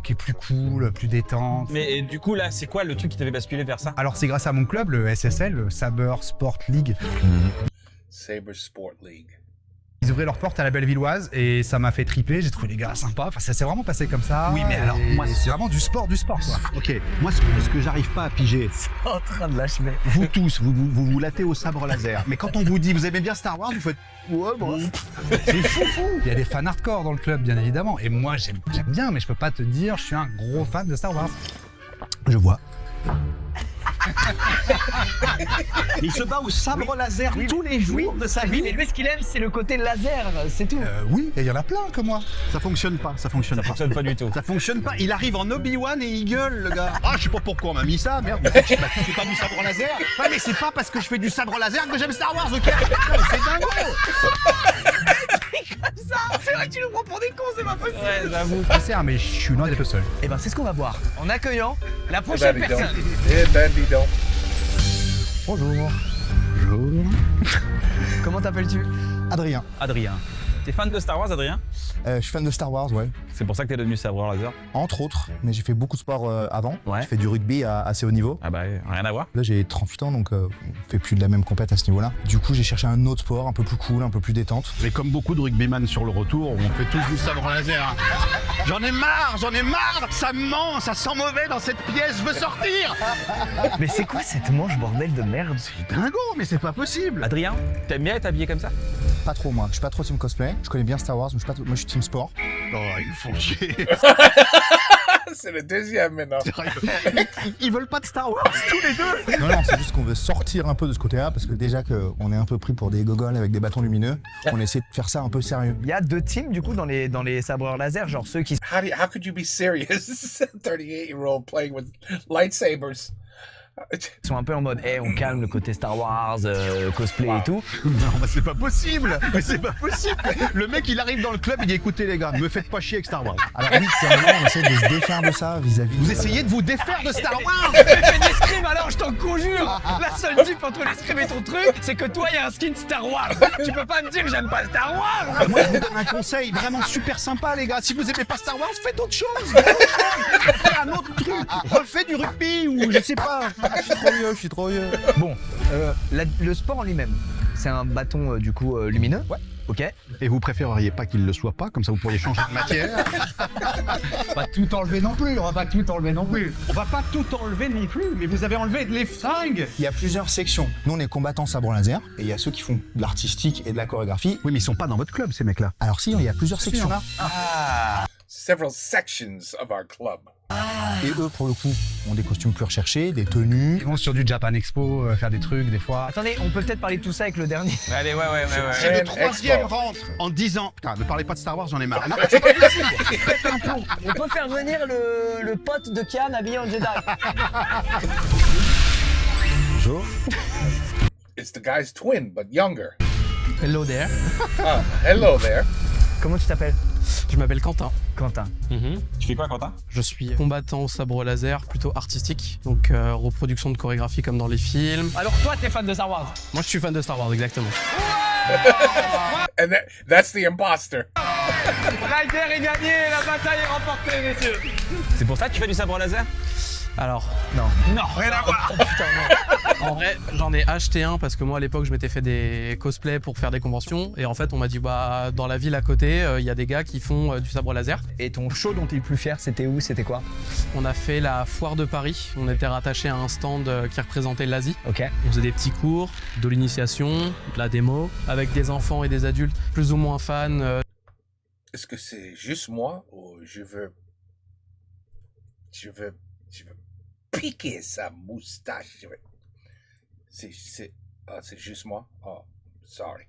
qui est plus cool, plus détente. Mais du coup, là, c'est quoi le truc qui t'avait basculé vers ça? Alors, c'est grâce à mon club, le SSL, le Saber Sport League. Saber Sport League. Ils ouvraient leurs portes à la Bellevilloise et ça m'a fait triper, j'ai trouvé les gars sympas, enfin ça s'est vraiment passé comme ça. Oui, mais alors, moi, c'est vraiment du sport quoi. Ok, moi ce que j'arrive pas à piger, en train de lâcher. vous tous, vous latez au sabre laser, mais quand on vous dit vous aimez bien Star Wars, vous faites ouais bon, c'est fou. Il y a des fans hardcore dans le club bien évidemment, et moi j'aime bien, mais je peux pas te dire je suis un gros fan de Star Wars. Je vois. Il se bat au sabre laser tous les jours de sa vie. Mais lui, ce qu'il aime, c'est le côté laser, c'est tout. Oui, et il y en a plein comme moi. Ça fonctionne pas pas du tout. Ça fonctionne pas. Il arrive en Obi-Wan et il gueule, le gars. Ah, je sais pas pourquoi on m'a mis ça, merde. Tu fais pas du sabre laser? Ouais, mais c'est pas parce que je fais du sabre laser que j'aime Star Wars, ok? C'est dingo. Comme ça, c'est vrai que tu nous prends pour des cons, c'est pas possible. Ouais, j'avoue. Je sais, mais je suis loin d'être le seul. Et ben, c'est ce qu'on va voir en accueillant la prochaine Eh ben, dis donc. personne. Eh ben, dis donc. Bonjour. Bonjour. Comment t'appelles-tu? Adrien. Adrien. T'es fan de Star Wars, Adrien? Je suis fan de Star Wars, ouais. C'est pour ça que t'es devenu sabreur laser? Entre autres, mais j'ai fait beaucoup de sport avant. Ouais. J'ai fait du rugby à assez haut niveau. Ah bah, rien à voir. Là, j'ai 38 ans, donc on fait plus de la même compète à ce niveau-là. Du coup, j'ai cherché un autre sport, un peu plus cool, un peu plus détente. Mais comme beaucoup de rugbyman sur le retour, on fait tous du sabre laser. J'en ai marre. Ça me ment, ça sent mauvais dans cette pièce, je veux sortir. Mais c'est quoi cette manche, bordel de merde? C'est dingo, mais c'est pas possible. Adrien, t'aimes bien être habillé comme ça? Pas trop, moi. Je suis pas trop team cosplay. Je connais bien StarArs, mais moi, je suis team sport. Oh, ils me font chier. C'est le deuxième maintenant. Ils veulent pas de Star Wars, tous les deux. Non, c'est juste qu'on veut sortir un peu de ce côté-là, parce que déjà qu'on est un peu pris pour des gogoles avec des bâtons lumineux, on essaie de faire ça un peu sérieux. Il y a 2 teams du coup dans les sabreurs laser, genre ceux qui... How could you be serious? 38-year-old playing with lightsabers. Ils sont un peu en mode, on calme le côté Star Wars, cosplay et tout. Non, bah c'est pas possible. Mais c'est pas possible. Le mec, il arrive dans le club, il dit écoutez les gars, me faites pas chier avec Star Wars. Alors oui, clairement, on essaie de se défaire de ça vis-à-vis. Vous essayez de vous défaire de Star Wars. Fais l'escrime alors, je t'en conjure. La seule diff entre l'escrime et ton truc, c'est que toi, il y a un skin Star Wars. Tu peux pas me dire que j'aime pas Star Wars. Moi, je vous donne un conseil vraiment super sympa, les gars. Si vous aimez pas Star Wars, faites autre chose. Faites un autre truc. Refaites du rugby ou je sais pas. Je suis trop vieux. Bon, le sport en lui-même, c'est un bâton du coup lumineux. Ouais. Ok. Et vous préféreriez pas qu'il le soit pas, comme ça vous pourriez changer de matière. Pas tout enlever non plus, on va pas tout enlever non plus. On va pas tout enlever non plus, mais vous avez enlevé les fringues. Il y a plusieurs sections. Nous, on est combattants sabre laser, et il y a ceux qui font de l'artistique et de la chorégraphie. Oui, mais ils sont pas dans votre club, ces mecs-là. Alors si, il y a plusieurs sections. Several sections of our club. Et eux, pour le coup, ont des costumes plus recherchés, des tenues. Ils vont sur du Japan Expo, faire des trucs, des fois. Attendez, on peut peut-être parler de tout ça avec le dernier. Allez, ouais. Si le troisième rentre en disant putain, ne parlez pas de Star Wars, j'en ai marre. Non, c'est pas possible. Faites un plan. On peut faire venir le pote de Kian habillé en Jedi. Bonjour. It's the guy's twin, but younger. Hello there. Hello there. Comment tu t'appelles? Je m'appelle Quentin. Quentin. Tu fais quoi, Quentin? Je suis combattant au sabre laser, plutôt artistique, donc reproduction de chorégraphie comme dans les films. Alors toi, t'es fan de Star Wars? Moi, je suis fan de Star Wars, exactement. And that's the imposter. La guerre est gagnée, la bataille est remportée, messieurs. C'est pour ça que tu fais du sabre laser? Alors, Non, rien à voir. putain, non. En vrai, j'en ai acheté un parce que moi, à l'époque, je m'étais fait des cosplays pour faire des conventions. Et en fait, on m'a dit, bah, dans la ville à côté, il y a des gars qui font du sabre laser. Et ton show dont tu es le plus fier, c'était où? C'était quoi? On a fait la foire de Paris. On était rattaché à un stand qui représentait l'Asie. Ok. On faisait des petits cours, de l'initiation, de la démo, avec des enfants et des adultes plus ou moins fans. Est-ce que c'est juste moi ou je veux piquer sa moustache? C'est juste moi? Oh, sorry.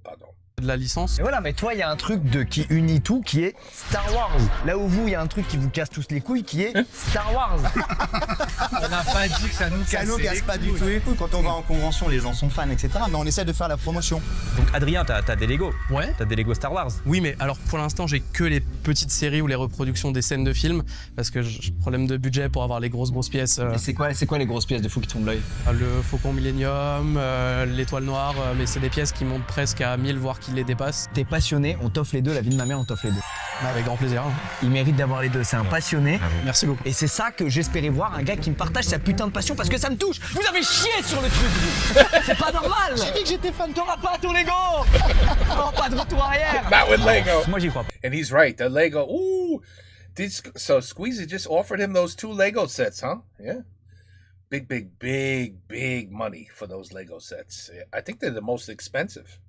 Pardon. De la licence. Et voilà, mais toi, il y a un truc qui unit tout, qui est Star Wars. Là où vous, il y a un truc qui vous casse tous les couilles, qui est Star Wars. On n'a pas dit que ça nous casse pas du tout les couilles. Quand on va en convention, les gens sont fans, etc. Mais on essaie de faire la promotion. Donc, Adrien, t'as des Lego? Ouais. T'as des Lego Star Wars? Oui, mais alors pour l'instant, j'ai que les petites séries ou les reproductions des scènes de films, parce que j'ai problème de budget pour avoir les grosses pièces. Et c'est quoi les grosses pièces de fou qui te font de l'œil? Le Faucon Millenium, l'étoile noire, mais c'est des pièces qui montent presque à 1000, voire qui les dépassent. T'es passionné, on t'offre les deux, la vie de ma mère, on t'offre les deux. Avec grand plaisir. Il mérite d'avoir les deux, c'est un passionné. Merci beaucoup. Et c'est ça que j'espérais voir, un gars qui me partage sa putain de passion, parce que ça me touche. Vous avez chié sur le truc, vous. C'est pas normal. J'ai dit que j'étais fan. T'auras pas ton Lego. Oh, pas de retour arrière. Not with Lego. Moi, j'y crois pas. And he's right. The Lego. Ooh. So Squeezy just offered him those 2 Lego sets, huh? Yeah. Big money for those Lego sets. I think they're the most expensive.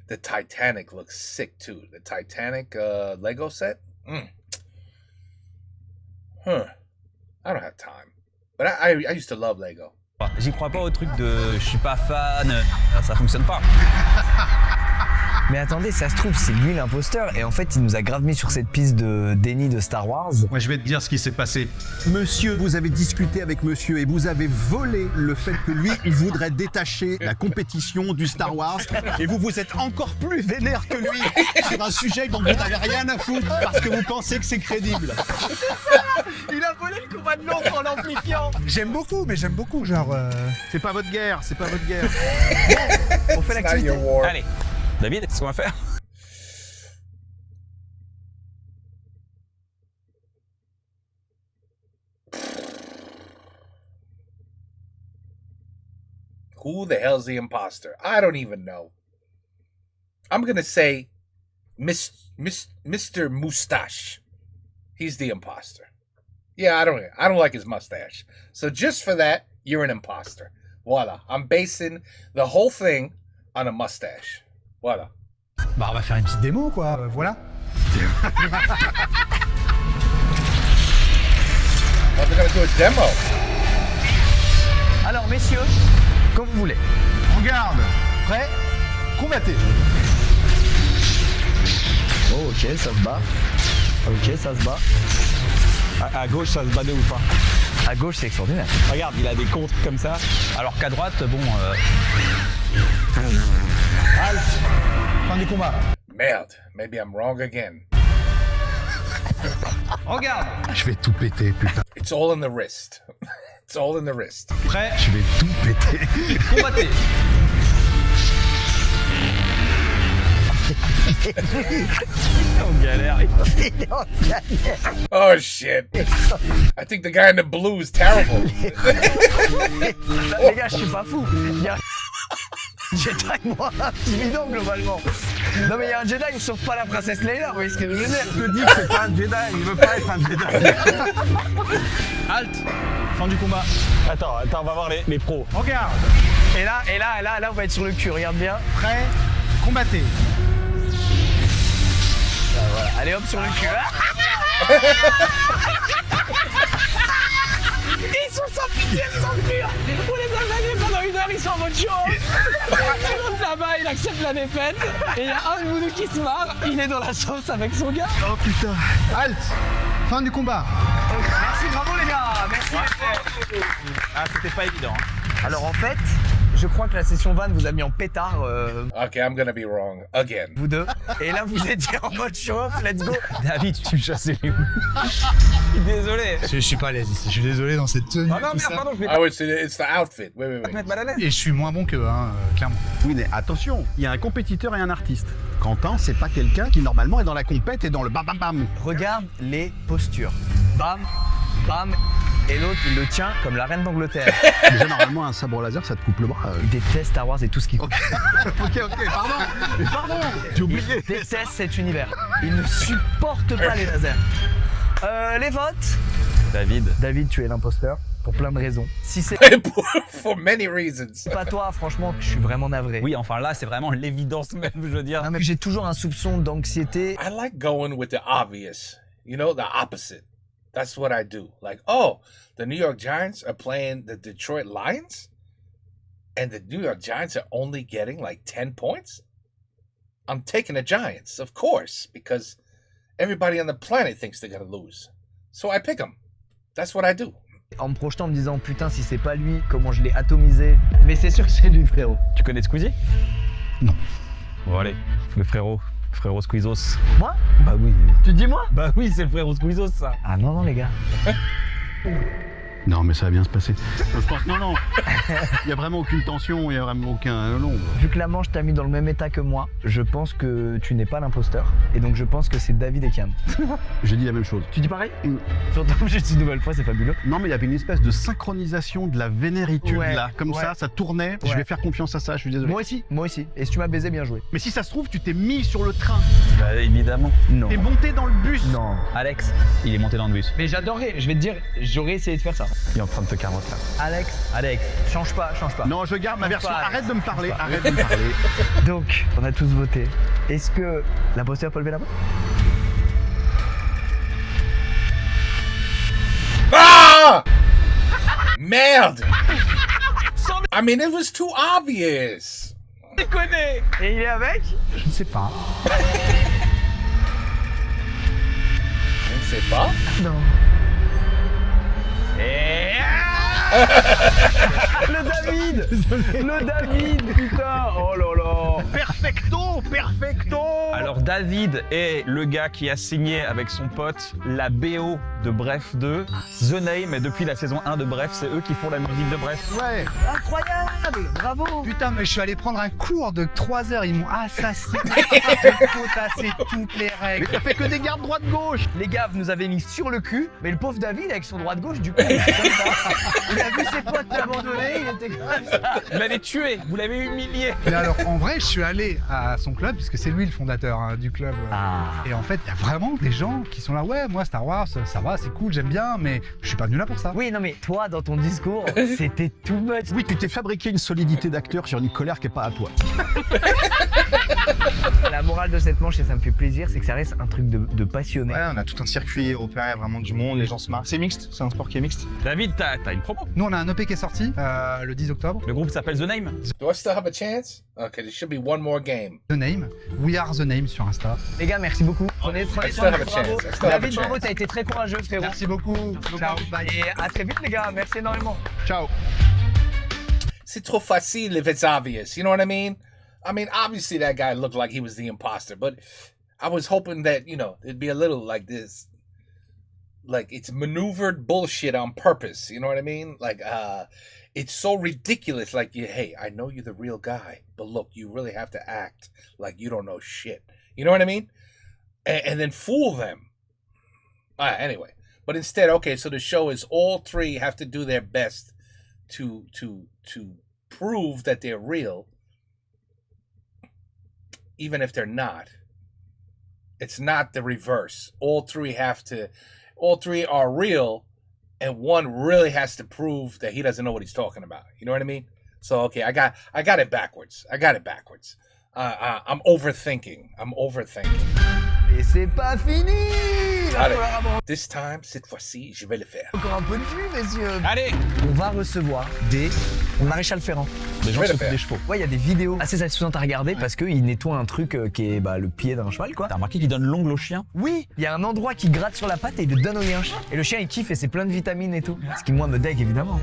The Titanic looks sick too. The Titanic Lego set. I don't have time. But I used to love Lego. J'y crois pas au truc de je suis pas fan, ça fonctionne pas. Mais attendez, ça se trouve, c'est lui l'imposteur. Et en fait, il nous a grave mis sur cette piste de déni de Star Wars. Moi, je vais te dire ce qui s'est passé. Monsieur, vous avez discuté avec monsieur et vous avez volé le fait que lui, il voudrait détacher la compétition du Star Wars. Et vous êtes encore plus vénère que lui sur un sujet dont vous n'avez rien à foutre parce que vous pensez que c'est crédible. Il a volé le combat de l'autre en l'amplifiant. J'aime beaucoup, genre. C'est pas votre guerre, c'est pas votre guerre. On fait It's not l'activité. your war. Allez, David, qu'est-ce qu'on va faire? Who the hell's the imposter? I don't even know. I'm gonna say Mr. Mustache. He's the imposter. Yeah, I don't like his mustache. So just for that, you're an imposter. Voila. I'm basing the whole thing on a mustache. Voilà. Bah, on va faire une petite démo, quoi. Voilà. Oh, they're gonna do a demo. Alors, messieurs, comme vous voulez. En garde. Prêt. Combattez. Oh, ok, ça se bat. Ok, ça se bat. À gauche, ça se bat de ou pas? À gauche, c'est extraordinaire. Regarde, il a des contres comme ça. Alors qu'à droite, bon. Fin du combat. Merde, maybe I'm wrong again. Regarde. Je vais tout péter, putain. It's all in the wrist. It's all in the wrist. Prêt. Je vais tout péter. Combattez. On galère. Oh shit. I think the guy in the blue is terrible. Les gars, je suis pas fou. Il y a Jedi, moi, c'est évident globalement. Non mais il y a un Jedi, il sauve pas la princesse Leia, vous voyez ce que je veux dire? Je te dis que c'est pas un Jedi, il veut pas être un Jedi. Halte. Fin du combat. Attends, on va voir les pros. Regarde. Et là, on va être sur le cul, regarde bien. Prêt, combattez. Voilà. Allez hop sur le cul. Ils sont sans pitié, sans cul. On les a gagnés pendant 1 heure, ils sont en mode show. L'autre là-bas, il accepte la défaite. Et il y a un de vous deux qui se marre, il est dans la sauce avec son gars. Oh putain. Halte. Fin du combat. Merci, bravo les gars. Merci. Ah, c'était pas évident. Alors en fait, je crois que la session van vous a mis en pétard. Okay, I'm gonna be wrong again. Vous deux. Et là, vous étiez en mode show-off, let's go. David, tu me chassais les Désolé. Je suis pas à l'aise ici. Je suis désolé dans cette tenue. Oh non, merde, pardon, je vais Oh, it's the outfit. Wait. mettre mal à l'aise. Et je suis moins bon qu'eux, hein, clairement. Oui, mais attention, il y a un compétiteur et un artiste. Quentin, c'est pas quelqu'un qui normalement est dans la compète et dans le bam bam bam. Regarde les postures. Bam, bam. Et l'autre, il le tient comme la reine d'Angleterre. Déjà, normalement, un sabre laser, ça te coupe le bras. Il déteste Star Wars et tout ce qui coupe. Ok, pardon. J'ai oublié. Il déteste cet univers. Il ne supporte pas les lasers. Les votes. David, tu es l'imposteur. Pour plein de raisons. Si c'est For many reasons. pas toi, franchement, je suis vraiment navré. Oui, enfin là, c'est vraiment l'évidence même, je veux dire. Non, mais j'ai toujours un soupçon d'anxiété. I like going with the obvious. You know, the opposite. That's what I do. Like, oh, the New York Giants are playing the Detroit Lions? And the New York Giants are only getting like 10 points? I'm taking the Giants, of course, because everybody on the planet thinks they're going to lose. So I pick them. That's what I do. En me projetant, en me disant, putain, si c'est pas lui, comment je l'ai atomisé. Mais c'est sûr que c'est lui, frérot. Tu connais Squeezie? Non. Bon, allez, le frérot Squeezos. Moi? Bah oui. Tu dis moi? Bah oui, c'est le frérot Squeezos, ça. Ah non, les gars. Non, mais ça va bien se passer. Je pense, non. Il y a vraiment aucune tension, il y a vraiment aucun... Non. Vu que la manche t'a mis dans le même état que moi, je pense que tu n'es pas l'imposteur. Et donc je pense que c'est David et Cam. J'ai dit la même chose. Tu dis pareil? Surtout juste une nouvelle fois, c'est fabuleux. Non, mais il y avait une espèce de synchronisation de la vénéritude là. Comme ouais. ça tournait. Ouais. Je vais faire confiance à ça, je suis désolé. Moi aussi. Et si tu m'as baisé, bien joué. Mais si ça se trouve, tu t'es mis sur le train. Bah évidemment. Non. T'es monté dans le bus. Non. Alex, il est monté dans le bus. Mais j'adorerais, je vais te dire, j'aurais essayé de faire ça. Il est en train de te carotte là. Alex, change pas. Non, je garde ma version. pas. Arrête de me parler, Change pas. arrête de me parler. Donc, on a tous voté. Est-ce que l'imposteur peut lever la main? Ah! Merde! I mean, it was too obvious. Tu connais. Et il est avec? Je ne sais pas. Je ne sais pas. Non. Le David, putain. Oh là là. Perfecto. Alors David est le gars qui a signé avec son pote la BO de Bref 2, The Name, et depuis la saison 1 de Bref, c'est eux qui font la musique de Bref. Ouais. Incroyable. Bravo. Putain, mais je suis allé prendre un cours de 3 heures. Ils m'ont assassiné. J'ai potassé toutes les règles. Mais t'as fait que des gardes droite-gauche. Les gars, vous nous avez mis sur le cul, mais le pauvre David avec son droit-gauche, du coup, il était comme ça. Il a vu ses potes l'abandonner, il était comme ça. Vous l'avez tué, vous l'avez humilié. Mais alors, en vrai, je suis allé à son club, puisque c'est lui le fondateur du club. Et en fait, il y a vraiment des gens qui sont là, ouais, moi, Star Wars, ça va, c'est cool, j'aime bien, mais je suis pas venu là pour ça. Oui, non, mais toi, dans ton discours, c'était too much. Oui, tu t'es fabriqué une solidité d'acteur sur une colère qui est pas à toi. La morale de cette manche, et ça me fait plaisir, c'est que ça reste un truc de passionné. Ouais, on a tout un circuit européen, il y a vraiment du monde, les gens se marrent. C'est mixte, c'est un sport qui est mixte. David, t'as une promo. Nous, on a un EP qui est sorti, le 10 octobre. Le groupe s'appelle The Name. Do I still have a chance? Okay, there should be one more game. The Name. We are The Name sur Insta. Les gars, merci beaucoup. Prenez I soin still have a de vous. Bravo. chance. I still have a David, bravo, chance. t'as été très courageux, frérot. Merci beaucoup. Ciao. Bye. Et à très vite, les gars. Merci énormément. Ciao. C'est trop facile if it's obvious. You know what I mean? I mean, obviously that guy looked like he was the imposter, but I was hoping that, you know, it'd be a little like this. Like, it's maneuvered bullshit on purpose. You know what I mean? Like, it's so ridiculous. Like, hey, I know you're the real guy, but look, you really have to act like you don't know shit. You know what I mean? And then fool them. Anyway, but instead, okay, so the show is all three have to do their best to prove that they're real, even if they're not. It's not the reverse. All three are real, and one really has to prove that he doesn't know what he's talking about. You know what I mean? So okay, I got it backwards. I'm overthinking. Et c'est pas fini. Allez, this time, cette fois-ci, je vais le faire. Encore un peu de jus, messieurs. Allez, on va recevoir des maréchal Ferrand. Des gens qui s'occupent des chevaux. Ouais, il y a des vidéos assez satisfaisantes à regarder parce qu'ils nettoient un truc qui est le pied d'un cheval, quoi. T'as remarqué qu'il donne l'ongle au chien? Oui, il y a un endroit qui gratte sur la patte et il le donne au yinche. Et le chien il kiffe et c'est plein de vitamines et tout. Ce qui moi me dégue évidemment.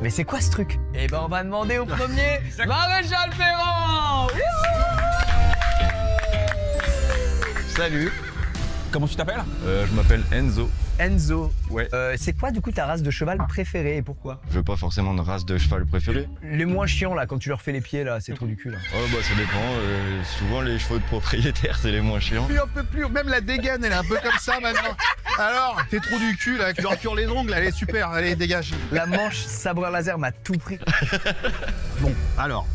Mais c'est quoi ce truc? Eh ben on va demander au premier maréchal Ferrand. Salut. Comment tu t'appelles? Je m'appelle Enzo. Enzo. Ouais. C'est quoi du coup ta race de cheval préférée et pourquoi? Je veux pas forcément de race de cheval préférée. Les moins chiants là, quand tu leur fais les pieds là, c'est trop du cul là. Oh bah ça dépend, souvent les chevaux de propriétaires c'est les moins chiants. Plus on peut plus, même la dégaine elle est un peu comme ça maintenant. Alors, t'es trop du cul là, tu leur cures les ongles, elle est super, allez dégage. La manche sabre laser m'a tout pris. Bon, alors.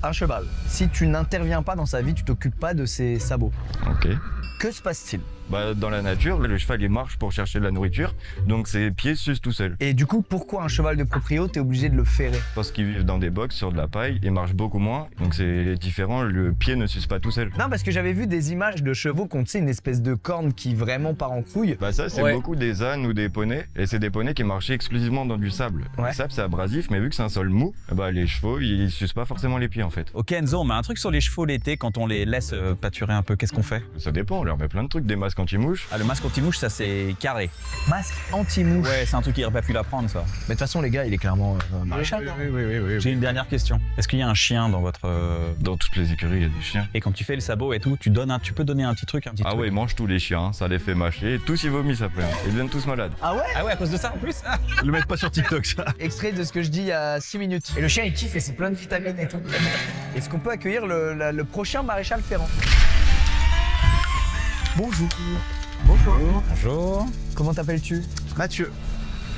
Un cheval, si tu n'interviens pas dans sa vie, tu t'occupes pas de ses sabots. Ok. Que se passe-t-il? Bah dans la nature, le cheval il marche pour chercher de la nourriture, donc ses pieds s'usent tout seuls. Et du coup, pourquoi un cheval de proprio, t'es obligé de le ferrer? Parce qu'ils vivent dans des box sur de la paille, ils marchent beaucoup moins, donc c'est différent, le pied ne s'use pas tout seul. Non, parce que j'avais vu des images de chevaux qui ont, tu sais, une espèce de corne qui vraiment part en couille. Bah ça c'est beaucoup des ânes ou des poneys, et c'est des poneys qui marchaient exclusivement dans du sable. Le sable c'est abrasif, mais vu que c'est un sol mou, bah les chevaux ils s'usent pas forcément les pieds en fait. Ok Enzo, on met un truc sur les chevaux l'été quand on les laisse pâturer un peu, qu'est-ce qu'on fait? Ça dépend, on leur met plein de trucs, des masques anti-mouches. Ah le masque anti-mouche ça c'est carré. Masque anti-mouche. Ouais, c'est un truc qu'il aurait pas pu l'apprendre ça. Mais de toute façon les gars, il est clairement maréchal. Oui. J'ai une dernière question. Est-ce qu'il y a un chien dans votre... Dans toutes les écuries il y a des chiens. Et quand tu fais le sabot et tout, tu peux donner un petit truc, un petit truc. Ah ouais, ils mangent tous les chiens, ça les fait mâcher, tous ils vomissent après. Ils deviennent tous malades. Ah ouais? Ah ouais, à cause de ça en plus. Le mettre pas sur TikTok ça. Extrait de ce que je dis il y a 6 minutes. Et le chien il kiffe et c'est plein de vitamines et tout. Est-ce qu'on peut accueillir le prochain maréchal Ferrand? Bonjour. Bonjour. Bonjour. Comment t'appelles-tu? Mathieu.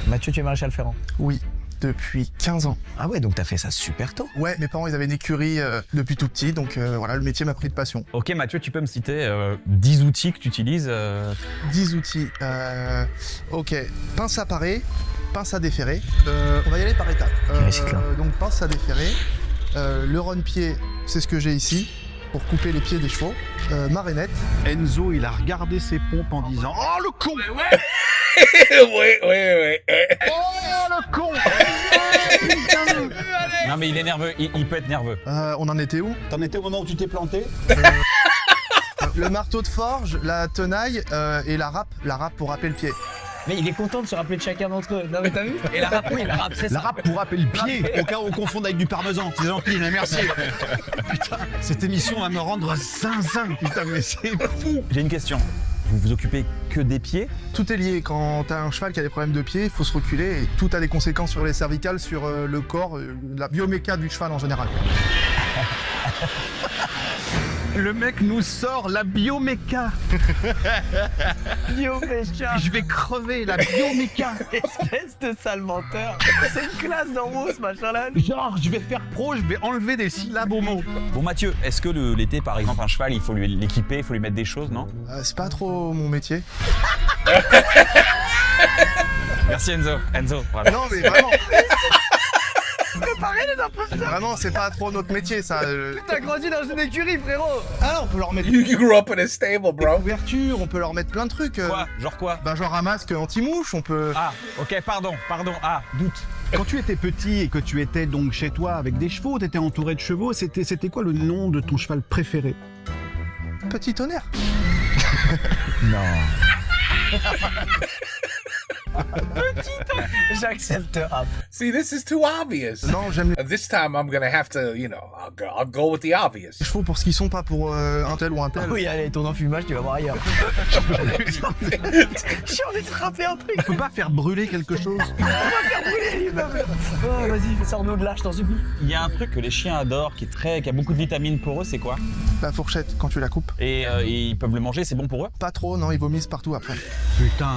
Mathieu, tu es maréchal Ferrand? Oui, depuis 15 ans. Ah ouais, donc t'as fait ça super tôt. Ouais, mes parents ils avaient une écurie depuis tout petit, donc voilà, le métier m'a pris de passion. Ok Mathieu, tu peux me citer 10 outils que tu utilises 10 outils. Ok, pince à parer, pince à déferrer. On va y aller par étapes. Donc pince à déferrer. Le run-pied, c'est ce que j'ai ici, pour couper les pieds des chevaux. Marinette. Enzo, il a regardé ses pompes en disant « Oh le con !» Oui. Oh le con. Non mais il est nerveux, il peut être nerveux. On en était où? T'en étais au moment où tu t'es planté? Le marteau de forge, la tenaille et la râpe pour râper le pied. Mais il est content de se rappeler de chacun d'entre eux. Non mais t'as vu? Et la râpe, oui, la râpe, c'est ça. La râpe pour râper le pied, au cas où on confonde avec du parmesan. C'est gentil, mais merci. Putain, cette émission va me rendre zinzin. Putain, mais c'est fou. J'ai une question. Vous vous occupez que des pieds? Tout est lié. Quand t'as un cheval qui a des problèmes de pied, il faut se reculer et tout a des conséquences sur les cervicales, sur le corps, la bioméca du cheval en général. Le mec nous sort la bioméca. Bioméca. Je vais crever, la bioméca. Espèce de sale menteur. C'est une classe dans ce machin-là. Genre, je vais faire pro, je vais enlever des syllabes au mot. Bon Mathieu, est-ce que l'été par exemple un cheval, il faut lui l'équiper, il faut lui mettre des choses, non? C'est pas trop mon métier. Merci Enzo. Voilà. Non mais vraiment. Préparez les imposteurs. Vraiment, c'est pas trop notre métier ça. T'as grandi dans une écurie, frérot. Ah non, on peut leur mettre You grew up in a stable, bro. des couvertures, on peut leur mettre plein de trucs. Quoi? Genre quoi? Bah genre un masque anti-mouche, on peut... Ah, ok, pardon. Ah, doute. Quand tu étais petit et que tu étais donc chez toi avec des chevaux, tu étais entouré de chevaux, c'était quoi le nom de ton cheval préféré? Petit tonnerre. Non. J'accepte. See, this is too obvious. Non, j'aime les This time I'm gonna have to, I'll go with the obvious. chevaux pour ce qu'ils sont, pas pour un tel ou un tel. Oui, allez, ton enfumage, tu vas voir ailleurs. J'ai envie de rapper un truc. On peut pas faire brûler quelque chose? On va faire brûler l'immeuble. Oh, vas-y, sors-nous de là, je t'en supplie. Il y a un truc que les chiens adorent, qui a beaucoup de vitamines pour eux, c'est quoi? La fourchette, quand tu la coupes. Et ils peuvent le manger, c'est bon pour eux? Pas trop, non, ils vomissent partout après. Putain,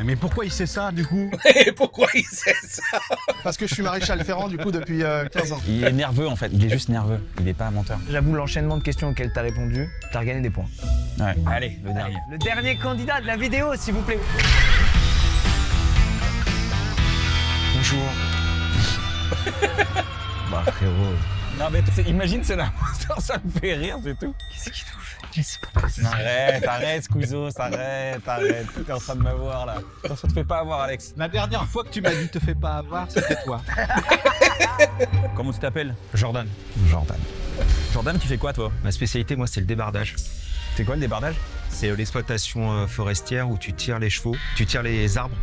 mais pourquoi il sait ça du coup? Pourquoi il sait ça? Parce que je suis maréchal Ferrand du coup depuis 15 ans. Il est nerveux en fait, il est juste nerveux, il est pas menteur. J'avoue, l'enchaînement de questions auxquelles t'as répondu, t'as regagné des points. Ouais. Allez, le dernier. Le dernier candidat de la vidéo, s'il vous plaît. Bonjour. Bah frérot. Non mais imagine c'est l'imposteur, ça me fait rire, c'est tout. Qu'est-ce qu'il nous fait? C'est pas possible. Arrête, Squeezo, arrête. T'es en train de m'avoir là. Ça te fait pas avoir, Alex. La dernière fois que tu m'as dit te fais pas avoir, c'était toi. Comment tu t'appelles? Jordan. Jordan, tu fais quoi toi? Ma spécialité, moi, c'est le débardage. C'est quoi le débardage? C'est l'exploitation forestière où tu tires les arbres,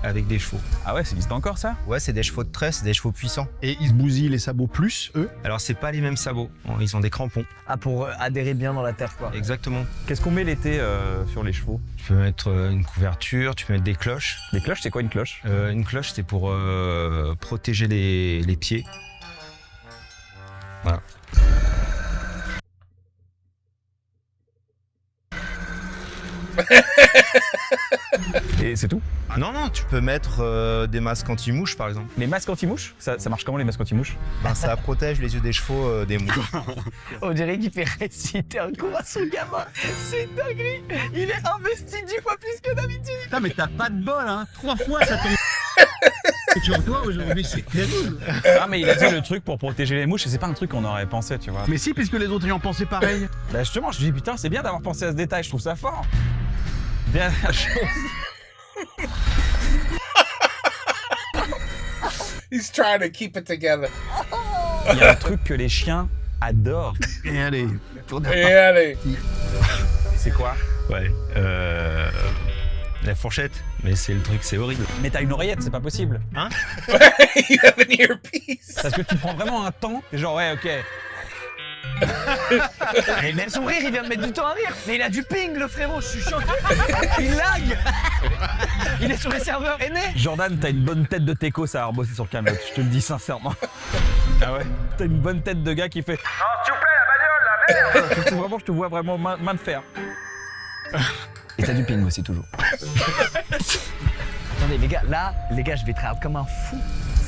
avec des chevaux. Ah ouais, ça existe encore ça? Ouais, c'est des chevaux de tresse, des chevaux puissants. Et ils se bousillent les sabots plus, eux? Alors, c'est pas les mêmes sabots, ils ont des crampons. Ah, pour adhérer bien dans la terre, quoi. Exactement. Qu'est-ce qu'on met l'été sur les chevaux? Tu peux mettre une couverture, tu peux mettre des cloches. Des cloches, c'est quoi une cloche? Une cloche, c'est pour protéger les pieds. Voilà. Et c'est tout? Non, tu peux mettre des masques anti-mouches par exemple. Les masques anti-mouches? Ça marche comment les masques anti-mouches? Ça protège les yeux des chevaux des mouches. On dirait qu'il fait réciter un cours à son gamin. C'est dinguerie. Il est investi 10 fois plus que d'habitude. Putain, mais t'as pas de bol, hein. 3 fois ça tombe. Sur toi aujourd'hui, c'est terrible. Ah mais il a dit le truc pour protéger les mouches et c'est pas un truc qu'on aurait pensé, tu vois. Mais si, puisque les autres y ont pensé pareil. Bah justement, je me dis putain, c'est bien d'avoir pensé à ce détail, je trouve ça fort. Dernière chose. He's trying to keep it together. Il y a un truc que les chiens adorent. Et allez, C'est quoi? Ouais, la fourchette. Mais c'est le truc, c'est horrible. Mais t'as une oreillette, c'est pas possible. Hein? You have an earpiece. Parce que tu prends vraiment un temps, t'es genre ouais, ok. Et même son rire, il vient de mettre du temps à rire. Mais il a du ping, le frérot, je suis choqué. Il lag. Il est sur les serveurs aînés. Jordan, t'as une bonne tête de teco, ça a rebossé sur Camelot, je te le dis sincèrement. Ah ouais? T'as une bonne tête de gars qui fait « Non, s'il vous plaît, la bagnole, la merde !» Je te vois vraiment main de fer. Et t'as du ping aussi, toujours. Attendez, les gars, je vais travailler comme un fou.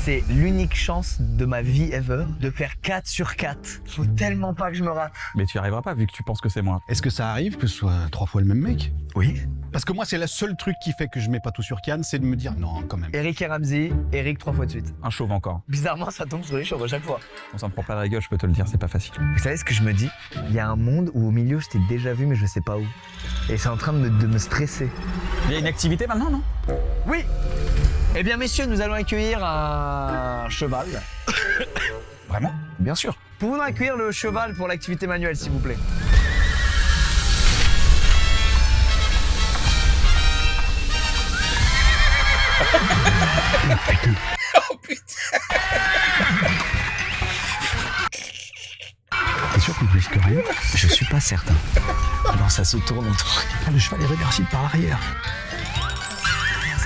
C'est l'unique chance de ma vie ever de faire 4 sur 4. Faut tellement pas que je me rate. Mais tu y arriveras pas vu que tu penses que c'est moi. Est-ce que ça arrive que ce soit 3 fois le même mec? Oui. Parce que moi, c'est le seul truc qui fait que je mets pas tout sur Kian, c'est de me dire non, quand même. Eric et Ramsey, Eric 3 fois de suite. Un chauve encore. Bizarrement, ça tombe sur les chauves à chaque fois. On s'en prend pas la rigueur, je peux te le dire, c'est pas facile. Vous savez ce que je me dis? Il y a un monde où au milieu, je t'ai déjà vu, mais je sais pas où. Et c'est en train de me stresser. Il y a une activité maintenant, non? Oui. Eh bien, messieurs, nous allons accueillir un cheval. Vraiment? Bien sûr. Pouvons-nous accueillir le cheval pour l'activité manuelle, s'il vous plaît? Oh putain. T'es sûr qu'on risque rien? Je suis pas certain. Non, ça se tourne autour. Le cheval est réversible par arrière.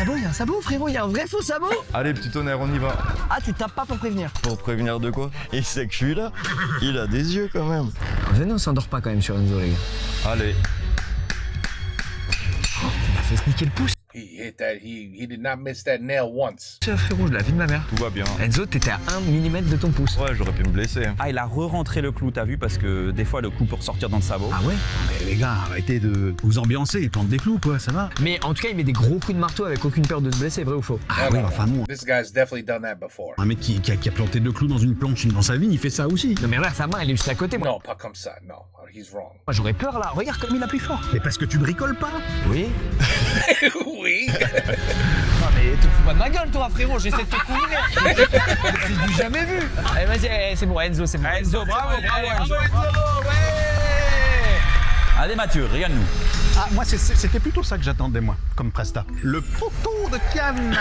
Il y a un sabot, frérot, il y a un vrai faux sabot. Allez, petit tonnerre, on y va. Ah, tu tapes pas pour prévenir? Pour prévenir de quoi? Il sait que je suis là. Il a des yeux quand même. Venez, on s'endort pas quand même sur Enzo, les gars. Allez. Oh, il m'a fait se niquer le pouce. He hit that. He did not miss that nail once. Frérot, de la vie de ma mère. Tout va bien. Enzo, t'étais à 1 mm de ton pouce. Ouais, j'aurais pu me blesser. Ah, il a re-rentré le clou, t'as vu? Parce que des fois, le clou peut ressortir dans le sabot. Ah ouais? Mais les gars, arrêtez de vous ambiancer, ils plantent des clous, quoi, ça va? Mais en tout cas, il met des gros coups de marteau avec aucune peur de se blesser, vrai ou faux? Ah oui, enfin non. This guy's definitely done that before. Un mec qui a planté 2 clous dans une planche dans sa vie, il fait ça aussi. Non mais regarde, sa main, elle est juste à côté, moi. Non, pas comme ça. No, he's wrong. Moi, j'aurais peur là. Regarde comme il appuie fort. Mais parce que tu bricoles pas? Oui. Oui. Non mais te fous pas de ma gueule, toi, frérot. J'essaie de te couvrir. C'est du jamais vu. Allez, vas-y, c'est bon, Enzo, c'est bon. Enzo, bravo, Enzo, ouais. Allez, Mathieu, regarde-nous. Ah, moi, c'était plutôt ça que j'attendais, moi, comme presta. Le poteau de Cannes.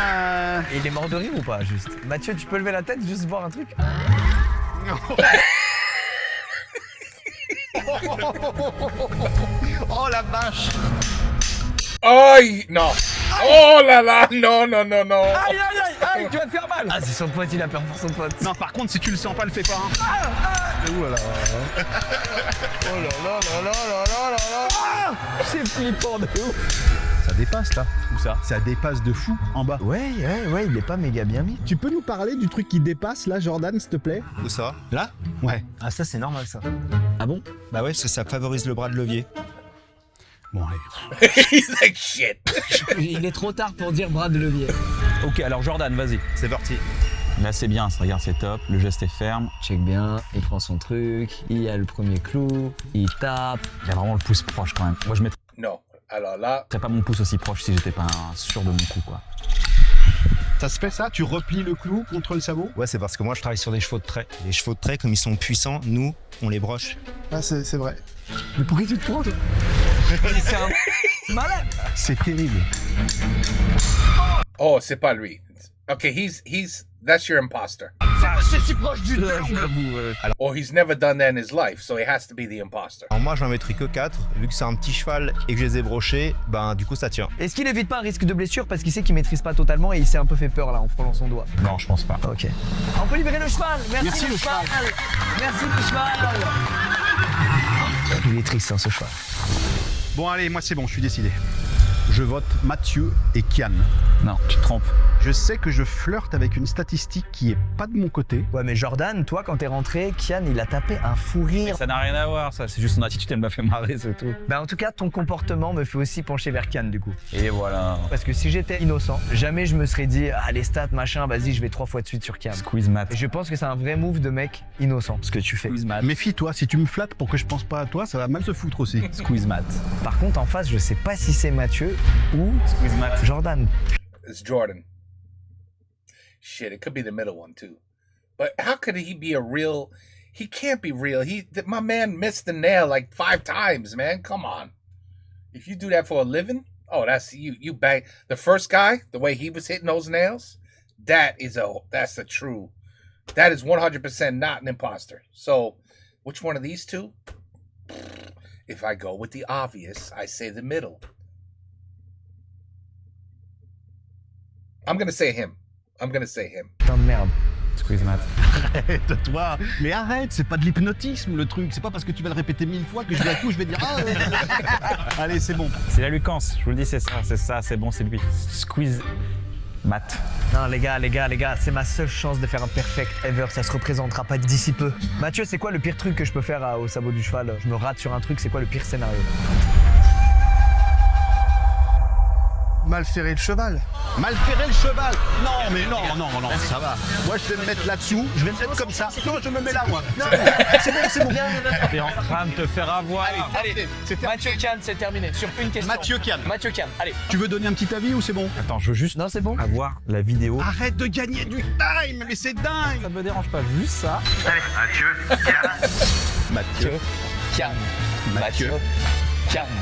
Et il est mort de rire ou pas, juste? Mathieu, tu peux lever la tête, juste voir un truc? Oh la vache. Oh, non. Oh là là, non. Aïe, tu vas te faire mal. Ah, c'est son pote, il a peur pour son pote. Non, par contre, si tu le sens pas, le fais pas. Hein. Ouh là là. Oh là. C'est flippant de ouf. Ça dépasse là. Où ça? Ça dépasse de fou en bas. Ouais, il est pas méga bien mis. Tu peux nous parler du truc qui dépasse là, Jordan, s'il te plaît? Où ça? Là? Ouais. Ah, ça, c'est normal, ça. Ah bon? Bah ouais, parce que ça favorise le bras de levier. Bon, allez. He's like shit. Il est trop tard pour dire bras de levier. Ok, alors Jordan, vas-y. C'est parti. Là, c'est bien, ça, regarde, c'est top. Le geste est ferme. Check bien, il prend son truc, il y a le premier clou, il tape. Il a vraiment le pouce proche quand même. Moi, je mettrais Non. Alors là. pas mon pouce aussi proche si j'étais pas sûr de mon coup, quoi. Ça se fait ça? Tu replies le clou contre le sabot? Ouais, c'est parce que moi, je travaille sur des chevaux de trait. Les chevaux de trait, comme ils sont puissants, nous, on les broche. Ah, c'est vrai. Mais pourquoi tu te prends, toi? C'est un malade. C'est terrible. Oh, c'est pas lui. Okay, that's your imposter. C'est si proche du deux. Or he's never done that in his life, so he has to be the imposter. Alors moi, j'en mettrai que 4. Vu que c'est un petit cheval et que je les ai brochés, ben du coup, ça tient. Est-ce qu'il évite pas un risque de blessure parce qu'il sait qu'il maîtrise pas totalement et il s'est un peu fait peur là en frôlant son doigt? Non, je pense pas. Ok. On peut libérer le cheval. Merci, le le cheval. Merci le cheval. Il est triste, hein, ce cheval. Bon, allez, moi, c'est bon, je suis décidé. Je vote Mathieu et Kian. Non, tu te trompes. Je sais que je flirte avec une statistique qui est pas de mon côté. Ouais, mais Jordan, toi, quand t'es rentré, Kian, il a tapé un fou rire. Ça n'a rien à voir, ça. C'est juste son attitude, elle m'a fait marrer, c'est tout. Bah, en tout cas, ton comportement me fait aussi pencher vers Kian, du coup. Et voilà. Parce que si j'étais innocent, jamais je me serais dit, ah, les stats, machin, vas-y, je vais 3 fois de suite sur Kian. Squeeze mat. Et je pense que c'est un vrai move de mec innocent, ce que tu fais. Squeeze mat. Méfie-toi, si tu me flattes pour que je pense pas à toi, ça va mal se foutre aussi. Squeeze mat. Par contre, en face, je sais pas si c'est Mathieu ou Squeeze mat. Jordan. It's Jordan. Shit, it could be the middle one too. But how could he be a real? He can't be real. My man missed the nail like 5 times, man. Come on. If you do that for a living, oh, that's you. You bang the first guy. The way he was hitting those nails, that's a true. That is 100% not an imposter. So, which one of these two? If I go with the obvious, I say the middle. I'm gonna say him. Putain de merde. Squeeze mat. Arrête, toi. Mais arrête, c'est pas de l'hypnotisme le truc. C'est pas parce que tu vas le répéter 1000 fois que je vais dire ah. Allez, c'est bon. C'est la Lucance, je vous le dis, c'est ça, c'est bon, c'est lui. Squeeze mat. Non, les gars, c'est ma seule chance de faire un perfect ever. Ça se représentera pas d'ici peu. Mathieu, c'est quoi le pire truc que je peux faire au sabot du cheval? Je me rate sur un truc, c'est quoi le pire scénario? Mal ferrer le cheval. Mal ferrer le cheval. Non, mais non, ça va. Moi, je vais me mettre là-dessous. Je vais me mettre comme ça. Non, je me mets là, moi. Non, c'est bon. T'es en train de te faire avoir. Allez, Mathieu Kian, c'est terminé. Sur une question. Mathieu Kian, allez. Tu veux donner un petit avis ou c'est bon? Attends, je veux juste Non, c'est bon. avoir la vidéo. Arrête de gagner du time, mais c'est dingue. Ça me dérange pas, juste ça. Mathieu Kian.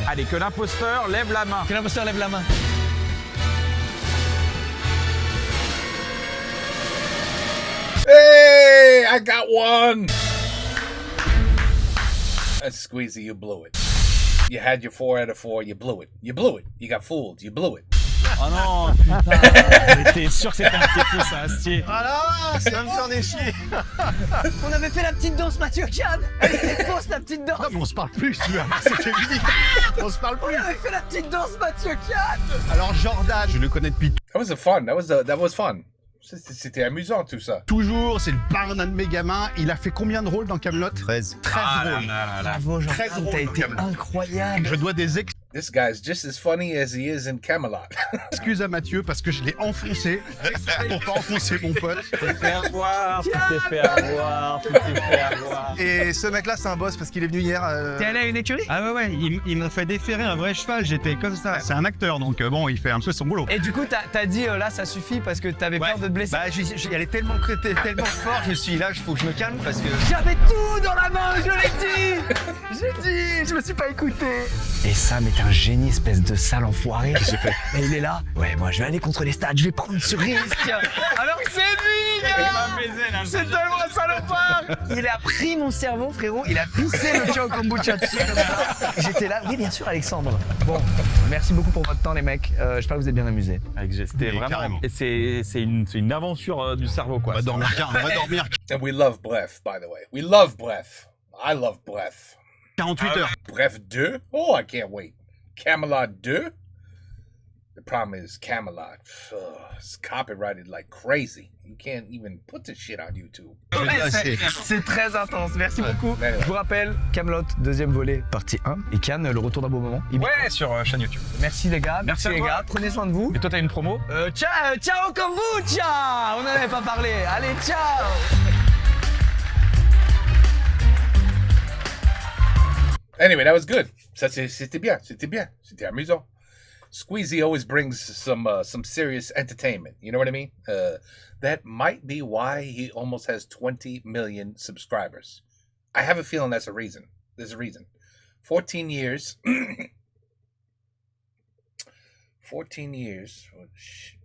Allez, que l'imposteur lève la main. Hey, I got one. That's Squeezy, you blew it. You had your 4 out of 4, you blew it. You got fooled, you blew it. Oh non, putain. J'étais sûr que c'était un petit coup, ça, Astier. Voilà, ça me fait chier. On avait fait la petite danse, Mathieu Kian. Elle était fausse, la petite danse. Ah, mais on se parle plus, tu vois. C'était unique. On se parle plus. On avait fait la petite danse, Mathieu Kian. Alors Jordan, je le connais depuis That was fun. That was fun. C'était amusant tout ça. toujours, c'est le parrain de mes gamins. Il a fait combien de rôles dans Kaamelott? 13. 13 rôles. Bravo, Jordan, 13 rôles t'as dans été Kaamelott. incroyable. Je dois des This guy's just as funny as he is in Camelot. Excuse à Mathieu parce que je l'ai enfoncé pour pas enfoncer mon pote. Tu t'es fait avoir, tu t'es fait avoir, tu t'es fait avoir. Et ce mec-là, c'est un boss parce qu'il est venu hier. T'es allé à une écurie? Ah ouais, ils m'ont fait déférer un vrai cheval, j'étais comme ça. C'est un acteur, donc bon, il fait un peu son boulot. Et du coup, t'as dit là, ça suffit parce que t'avais peur de te blesser. Bah, elle est tellement fort, je me suis dit là, il faut que je me calme parce que. J'avais tout dans la main, je l'ai dit. Je me suis pas écouté. Et Sam est un génie, espèce de sale enfoiré. Et il est là. Ouais, moi je vais aller contre les stats, je vais prendre ce risque. Alors que c'est lui, gars. C'est tellement un salopard. Il a pris mon cerveau, frérot. Il a pissé le Chao Kombucha dessus comme ça. J'étais là. Oui, bien sûr, Alexandre. Bon, merci beaucoup pour votre temps, les mecs. J'espère que vous êtes bien amusés. C'était vraiment. Et c'est une aventure du cerveau, quoi. On va dormir. And we love Bref, by the way. We love Bref. I love Bref. 48 heures. Bref 2? Oh, I can't wait. Camelot 2? The problem is Camelot. It's copyrighted like crazy. You can't even put this shit on YouTube. C'est très intense, merci beaucoup. Je vous rappelle, Camelot, deuxième volet, partie 1. Et Cannes, le retour d'un beau moment. Ouais, sur chaîne YouTube. Merci les gars, Merci les gars. Prenez soin de vous. Et toi, t'as une promo? Ciao Kombucha. On n'en avait pas parlé. Allez, ciao. Anyway, that was good. C'était bien. C'était amusant. Squeezy always brings some serious entertainment. You know what I mean? That might be why he almost has 20 million subscribers. I have a feeling that's a reason. There's a reason. 14 years. 14 years.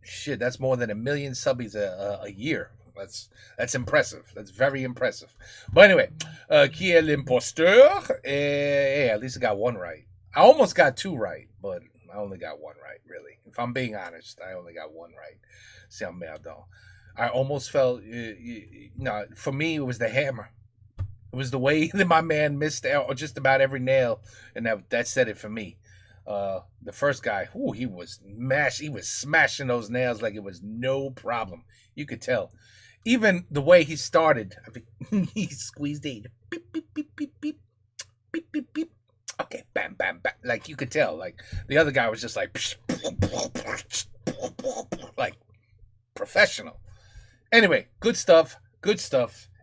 Shit, that's more than 1 million subbies a year. That's impressive. That's very impressive. But anyway, qui est l'imposteur? Hey, at least I got one right. I almost got 2 right, but I only got 1 right, really. If I'm being honest, I only got 1 right. C'est un merdon. I almost felt, for me, it was the hammer. It was the way that my man missed just about every nail, and that said it for me. The first guy, he was smashing those nails like it was no problem. You could tell. Even the way he started, he squeezed it. Beep, beep, beep, beep, beep. Beep, beep, beep. Okay, bam, bam, bam. Like, you could tell. Like, the other guy was just like professional. Anyway, good stuff.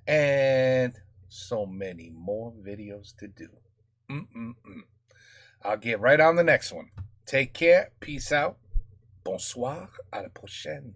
And so many more videos to do. I'll get right on the next one. Take care. Peace out. Bonsoir. À la prochaine.